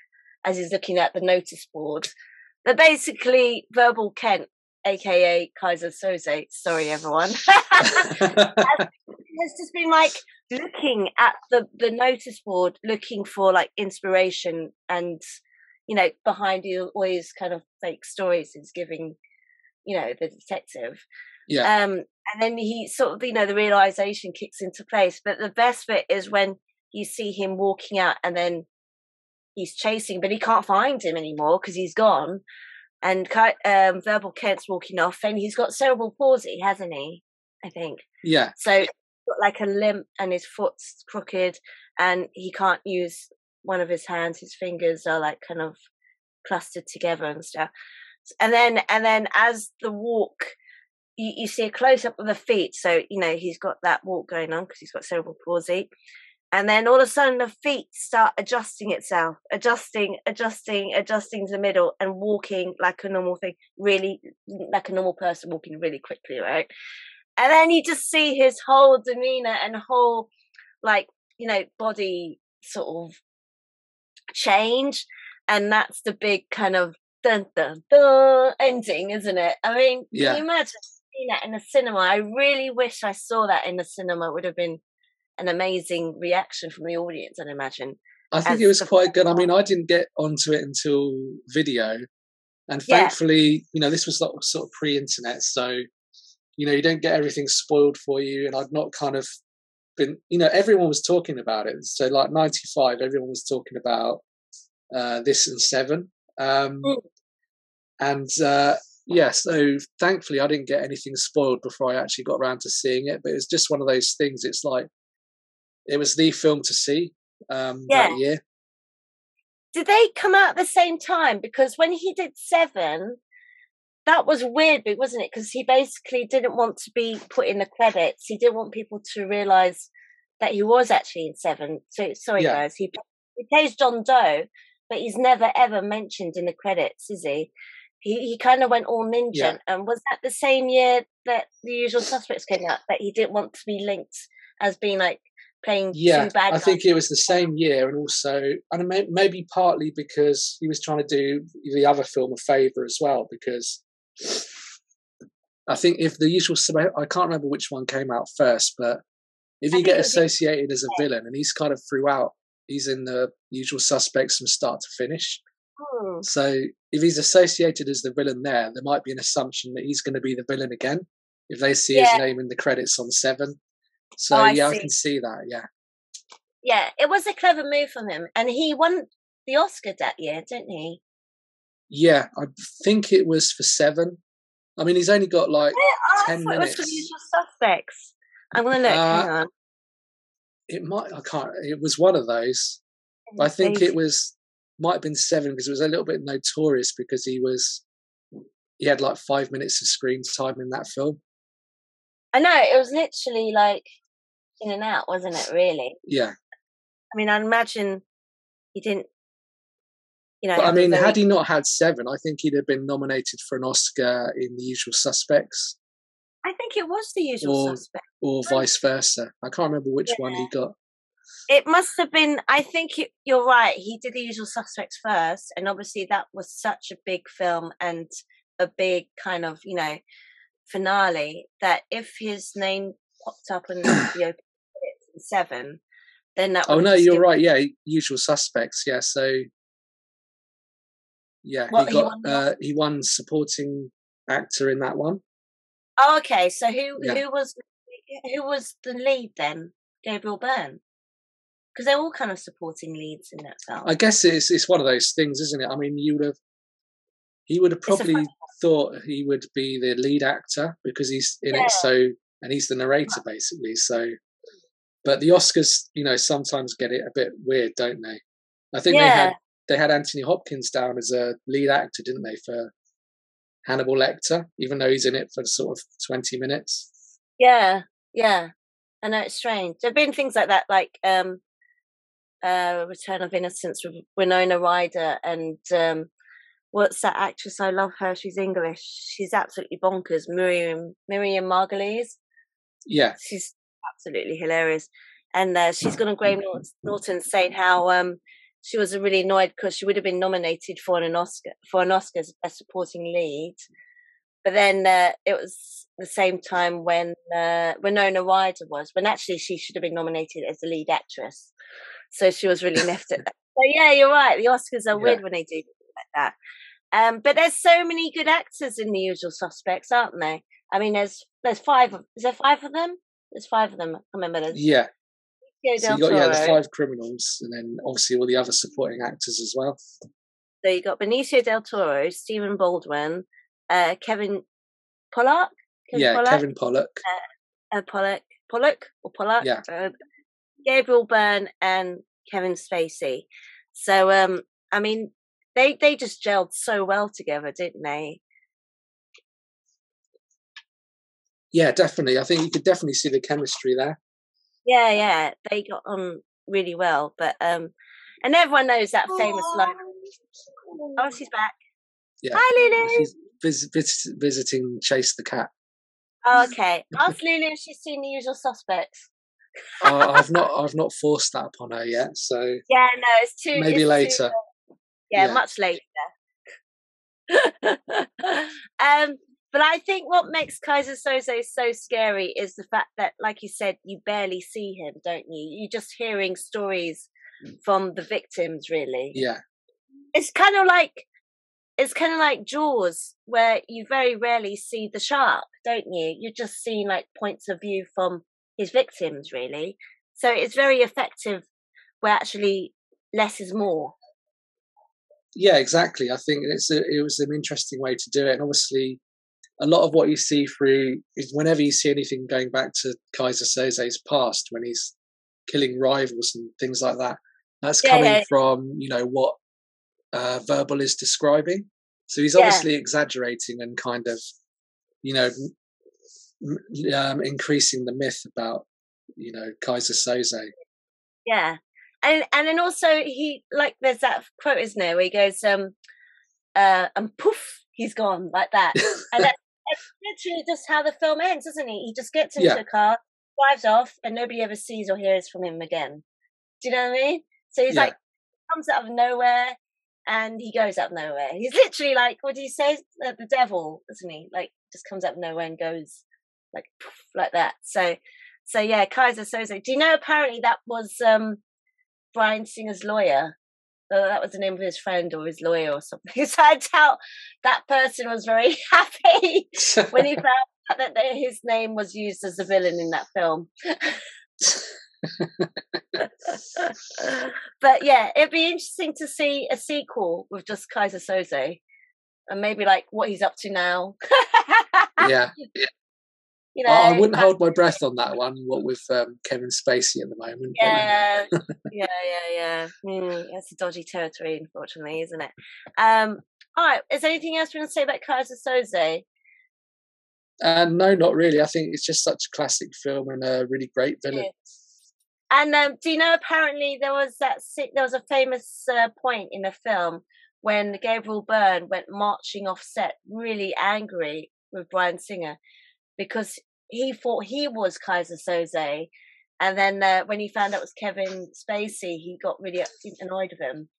as he's looking at the notice board, that basically Verbal Kent, aka Kaiser Soze, sorry everyone, has just been like looking at the notice board, looking for like inspiration and, you know, behind all his kind of fake stories he's giving, you know, the detective. And then he sort of, you know, the realization kicks into place. But the best bit is when you see him walking out and then he's chasing, but he can't find him anymore because he's gone. And Verbal Kent's walking off and he's got cerebral palsy, hasn't he? I think. Yeah. So he's got like a limp and his foot's crooked and he can't use one of his hands. His fingers are like kind of clustered together and stuff. And then as the walk, you see a close up of the feet. So, you know, he's got that walk going on because he's got cerebral palsy. And then all of a sudden the feet start adjusting itself, adjusting to the middle and walking like a normal thing, really like a normal person walking really quickly, right? And then you just see his whole demeanor and whole, like, you know, body sort of change. And that's the big kind of dun dun dun ending, isn't it? I mean, can you imagine seeing that in the cinema? I really wish I saw that in the cinema. It would have been an amazing reaction from the audience, I'd imagine. I think it was quite good. I mean, I didn't get onto it until video, and thankfully, you know, this was sort of pre-internet, so you know, you don't get everything spoiled for you. And I'd not kind of been, you know, everyone was talking about it. So like 95, everyone was talking about this and Seven, so thankfully I didn't get anything spoiled before I actually got around to seeing it. But it's just one of those things. It's like, it was the film to see that year. Did they come out at the same time? Because when he did Seven, that was weird, wasn't it? Because he basically didn't want to be put in the credits. He didn't want people to realise that he was actually in Seven. So sorry, guys. He plays John Doe, but he's never ever mentioned in the credits, is he? He kind of went all ninja. Yeah. And was that the same year that The Usual Suspects came out? That he didn't want to be linked as being like playing two bad guys? I think it was the same year, and also, and maybe partly because he was trying to do the other film a favour as well. Because I think if The Usual Suspects, I can't remember which one came out first, but if you get associated as a villain, and he's kind of throughout, he's in The Usual Suspects from start to finish. So if he's associated as the villain there might be an assumption that he's going to be the villain again if they see his name in the credits on Seven. So I can see that. Yeah, it was a clever move from him, and he won the Oscar that year, didn't he? Yeah, I think it was for Seven. I mean, he's only got like 10 minutes. It was for The Usual Suspects. I'm going to look. Hang on. It was one of those. I think it might have been Seven, because it was a little bit notorious because he had like 5 minutes of screen time in that film. I know, it was literally like in and out, wasn't it, really? Yeah. I mean, I imagine he didn't, you know. But I mean, had he not had Seven, I think he'd have been nominated for an Oscar in The Usual Suspects. I think it was The Usual Suspects. Or vice versa. I can't remember which one he got. It must have been, I think you're right, he did The Usual Suspects first, and obviously that was such a big film and a big kind of, you know, finale, that if his name popped up in the open credits in Seven, then that. Oh no, you're right. Yeah, Usual Suspects. Yeah, so yeah, he won supporting actor in that one. Oh, okay. So who was the lead then? Gabriel Byrne. Because they're all kind of supporting leads in that film. I guess it's one of those things, isn't it? I mean, he would have probably thought he would be the lead actor because he's in it, and he's the narrator basically. So, but the Oscars, sometimes get it a bit weird, don't they? I think they had Anthony Hopkins down as a lead actor, didn't they, for Hannibal Lecter, even though he's in it for sort of 20 minutes. Yeah. I know, it's strange. There've been things like that, like Return of Innocence with Winona Ryder, and what's that actress? I love her. She's English. She's absolutely bonkers. Miriam Margolyes. Yeah, she's absolutely hilarious. And she's gone on Graham Norton saying how she was really annoyed because she would have been nominated for an Oscar as a supporting lead, but then it was the same time when Winona Ryder was, when actually she should have been nominated as the lead actress. So she was really miffed at that. So yeah, you're right. The Oscars are weird when they do like that. But there's so many good actors in The Usual Suspects, aren't there? I mean, there's 5 of. Is there 5 of them? There's 5 of them. I remember there's. Yeah. So you got the 5 criminals, and then obviously all the other supporting actors as well. So you got Benicio del Toro, Stephen Baldwin, Kevin Pollak. Kevin Pollak. Pollak. Yeah. Gabriel Byrne and Kevin Spacey. So I mean, they just gelled so well together, didn't they? Yeah, definitely. I think you could definitely see the chemistry there. Yeah, they got on really well. But and everyone knows that famous line. Oh, she's back. Yeah. Hi, Lulu. She's visiting Chase the cat. Oh, okay. Ask Lulu if she's seen The Usual Suspects. I've not forced that upon her yet. So yeah, no, it's too. Maybe later. Much later. But I think what makes Kaiser Soze so scary is the fact that, like you said, you barely see him, don't you? You're just hearing stories from the victims, really. Yeah. It's kind of like Jaws, where you very rarely see the shark, don't you? You're just seeing like points of view from his victims, really. So it's very effective, where actually less is more. Yeah, exactly. I think it was an interesting way to do it, and obviously a lot of what you see through is whenever you see anything going back to Kaiser Soze's past, when he's killing rivals and things like that, that's coming from, what Verbal is describing. So he's obviously exaggerating and kind of, increasing the myth about, Kaiser Soze. Yeah. And then also he, like, there's that quote, isn't there, where he goes, and poof, he's gone, like that. And that's literally just how the film ends, isn't he? He just gets into a car, drives off, and nobody ever sees or hears from him again. Do you know what I mean? So he's like, comes out of nowhere, and he goes out of nowhere. He's literally like, what do you say? The devil, isn't he? Like, just comes out of nowhere and goes like, poof, like that. So yeah, Kaiser Soze. Do you know, apparently that was Bryan Singer's lawyer. That was the name of his friend or his lawyer or something. So I doubt that person was very happy when he found out that his name was used as a villain in that film. But yeah, it'd be interesting to see a sequel with just Kaiser Soze, and maybe like what he's up to now. Yeah. I wouldn't hold my breath on that one. What with Kevin Spacey at the moment. Yeah. That's a dodgy territory, unfortunately, isn't it? All right. Is there anything else you want to say about Kaiser Soze? No, not really. I think it's just such a classic film and a really great villain. And do you know? Apparently, there was a famous point in the film when Gabriel Byrne went marching off set, really angry with Bryan Singer, because he thought he was Kaiser Soze, and then when he found out it was Kevin Spacey, he got really annoyed with him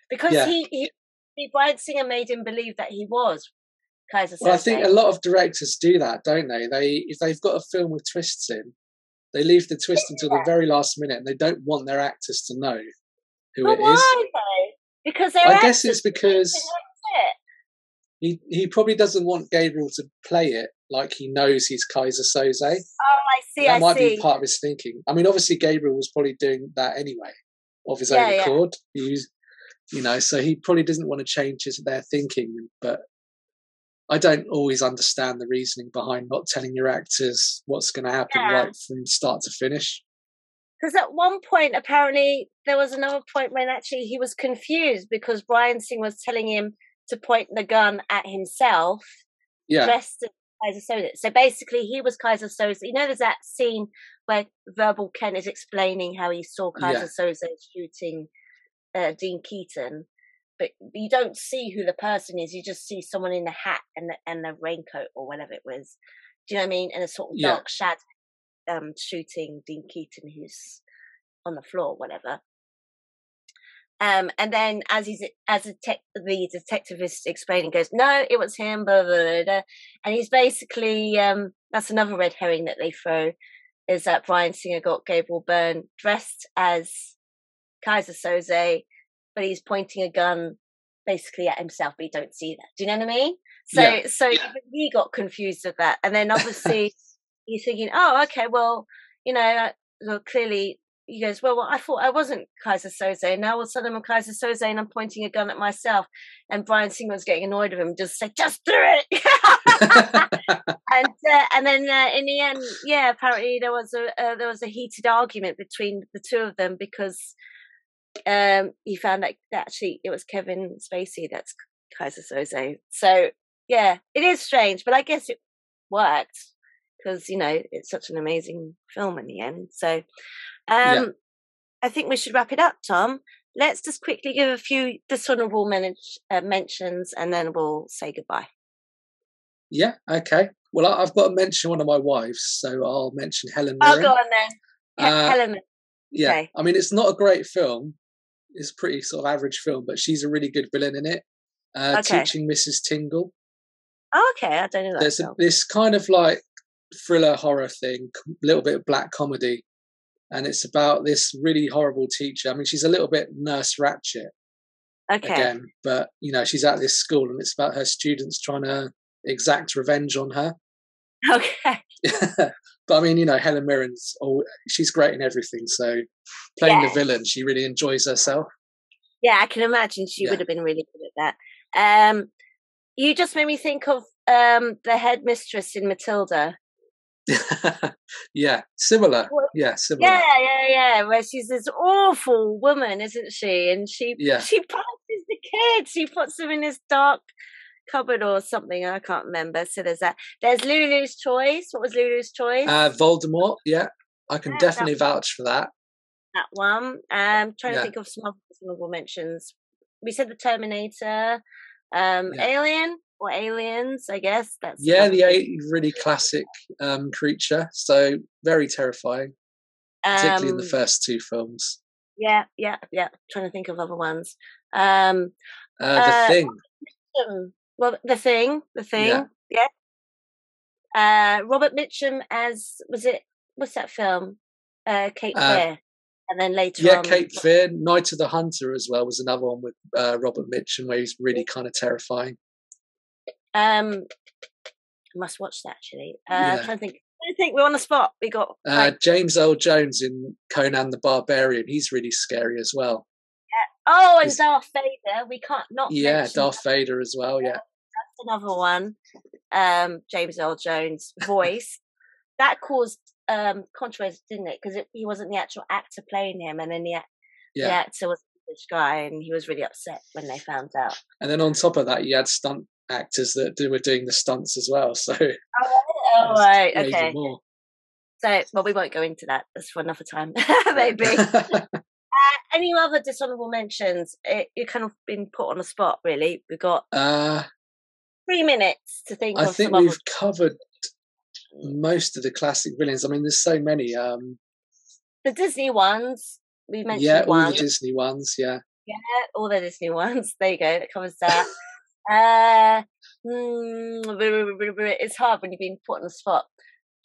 because Bryan Singer made him believe that he was Kaiser Soze. Well, I think a lot of directors do that, don't they? If they've got a film with twists in, They leave the twist until the very last minute, and they don't want their actors to know who But it is. why though? Because they're I guess actors. it's because he probably doesn't want Gabriel to play it like he knows he's Kaiser Soze. Oh, I see. That might be part of his thinking. I mean, obviously Gabriel was probably doing that anyway, of his own accord. So he probably doesn't want to change their thinking. But I don't always understand the reasoning behind not telling your actors what's going to happen right from start to finish. Because at one point, apparently, there was another point when actually he was confused because Bryan Singer was telling him to point the gun at himself, dressed as Kaiser Soze. So basically, he was Kaiser Soze. You know, there's that scene where Verbal Ken is explaining how he saw Kaiser Soze shooting Dean Keaton, but you don't see who the person is. You just see someone in the hat and the raincoat or whatever it was. Do you know what I mean? And a sort of dark shadow shooting Dean Keaton, who's on the floor, whatever. And then the detective is explaining, goes, no, it was him, blah, blah, blah, blah. And he's basically, that's another red herring that they throw, is that Bryan Singer got Gabriel Byrne dressed as Kaiser Soze, but he's pointing a gun basically at himself, but you don't see that. Do you know what I mean? So he got confused with that. And then obviously he's thinking, oh, okay, well, clearly, he goes, well, I thought I wasn't Kaiser Soze. Now all of a sudden I'm Kaiser Soze and I'm pointing a gun at myself. And Bryan Singer was getting annoyed with him, just said, just do it. and then in the end, apparently there was a heated argument between the two of them because he found that actually it was Kevin Spacey that's Kaiser Soze. So yeah, it is strange, but I guess it worked because it's such an amazing film in the end. So I think we should wrap it up, Tom. Let's just quickly give a few dishonourable mentions and then we'll say goodbye. Yeah, okay. Well, I've got to mention one of my wives, so I'll mention Helen Mirren. Oh, go on then. Helen Mirren. Yeah, okay. I mean, it's not a great film. It's a pretty sort of average film, but she's a really good villain in it. Teaching Mrs. Tingle. Oh, okay, I don't know that. There's this kind of like thriller horror thing, a little bit of black comedy. And it's about this really horrible teacher. I mean, she's a little bit Nurse Ratched again, but she's at this school, and it's about her students trying to exact revenge on her. Okay. But I mean, Helen Mirren's she's great in everything. So playing the villain, she really enjoys herself. Yeah, I can imagine she would have been really good at that. You just made me think of the headmistress in Matilda. Similar. Yeah, similar. Yeah. Where she's this awful woman, isn't she? And she punishes the kids. She puts them in this dark cupboard or something. I can't remember. So there's that. There's Lulu's Choice. What was Lulu's Choice? Voldemort. Yeah, I can definitely vouch for that. That one. Trying to think of some other mentions. We said the Terminator, Alien. Or Aliens, I guess. That's the really classic creature. So very terrifying, particularly in the first two films. Yeah. Trying to think of other ones. The Thing. Well, the Thing. Yeah. Robert Mitchum as what's that film? Cape Fear, and then later on. Cape Fear. Night of the Hunter as well was another one with Robert Mitchum where he's really kind of terrifying. I must watch that actually. Trying to think. We're on the spot. We got James Earl Jones in Conan the Barbarian. He's really scary as well. Yeah. Oh, and Darth Vader. We can't not. Yeah, Darth Vader as well. Yeah, that's another one. James Earl Jones voice that caused controversy, didn't it? Because he wasn't the actual actor playing him, and then the actor was this guy, and he was really upset when they found out. And then on top of that, you had stunt actors that were doing the stunts as well. So right, okay. More. So, well, we won't go into that. That's for another time, maybe. Any other dishonourable mentions? You've kind of been put on the spot, really. We've got 3 minutes to think. I think we've covered most of the classic villains. I mean, there's so many. The Disney ones we mentioned. Yeah, all the Disney ones. Yeah, all the Disney ones. There you go. That covers that. It's hard when you've been put on the spot.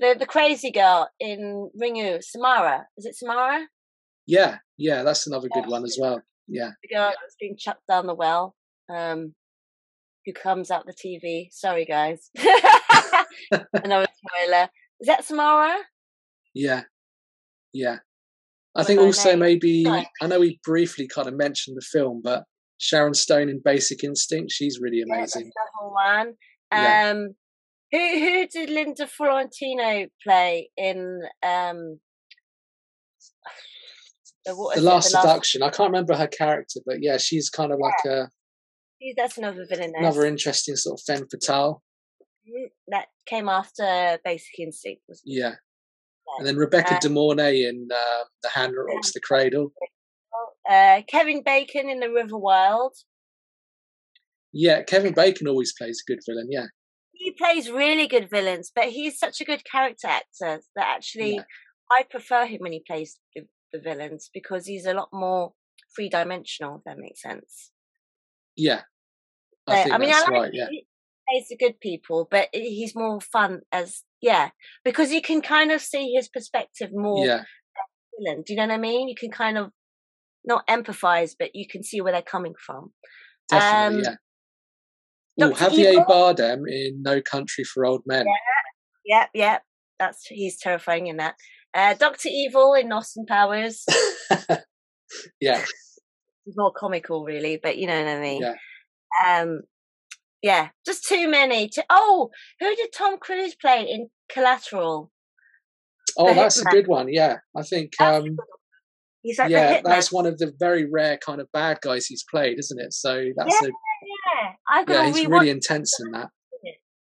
the crazy girl in Ringu, Samara. Is it Samara? Yeah, that's another good one as well. Yeah, The girl that's been chucked down the well. Who comes out the TV? Sorry, guys. Another spoiler. Is that Samara? Yeah. I think also maybe, I know we briefly kind of mentioned the film, but Sharon Stone in Basic Instinct, she's really amazing. That's another one. Who did Linda Florentino play in The Last Seduction? I can't remember her character, but yeah, she's kind of like that's another villain. Another interesting sort of femme fatale. That came after Basic Instinct. Yeah. And then Rebecca De Mornay in The Hand That Rocks the Cradle. Kevin Bacon in The River Wild. Yeah, Kevin Bacon always plays a good villain, yeah. He plays really good villains, but he's such a good character actor that actually I prefer him when he plays the villains because he's a lot more three-dimensional, if that makes sense. Yeah. I think that's right, yeah. He plays the good people, but he's more fun because you can kind of see his perspective more as a villain. Do you know what I mean? You can kind of not empathize, but you can see where they're coming from. Definitely, Javier Bardem in No Country for Old Men. Yeah. He's terrifying in that. Dr. Evil in Austin Powers. Yeah. He's more comical, really, but you know what I mean. Yeah. Just too many. Who did Tom Cruise play in Collateral? Oh, that's a good one. Yeah, I think. He's like the hitman. That's one of the very rare kind of bad guys he's played, isn't it? So that's he's really intense in that.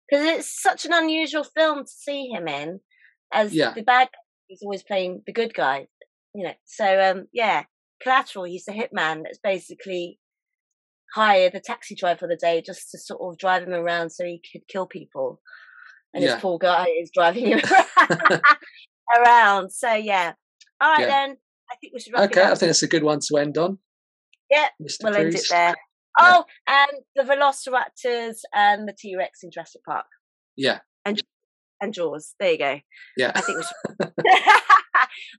Because it's such an unusual film to see him in, as the bad guy. He's always playing the good guy, you know. So Collateral. He's the hitman that's basically hired the taxi driver for the day just to sort of drive him around so he could kill people, and this poor guy is driving him around. So all right then. I think we should wrap it up. I think that's a good one to end on. Yeah, we'll end it there. Oh, and the Velociraptors and the T-Rex in Jurassic Park. Yeah. And Jaws. There you go. Yeah. I think we should.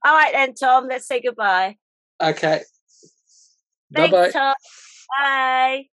All right then, Tom. Let's say goodbye. Okay. Thanks, Tom. Bye.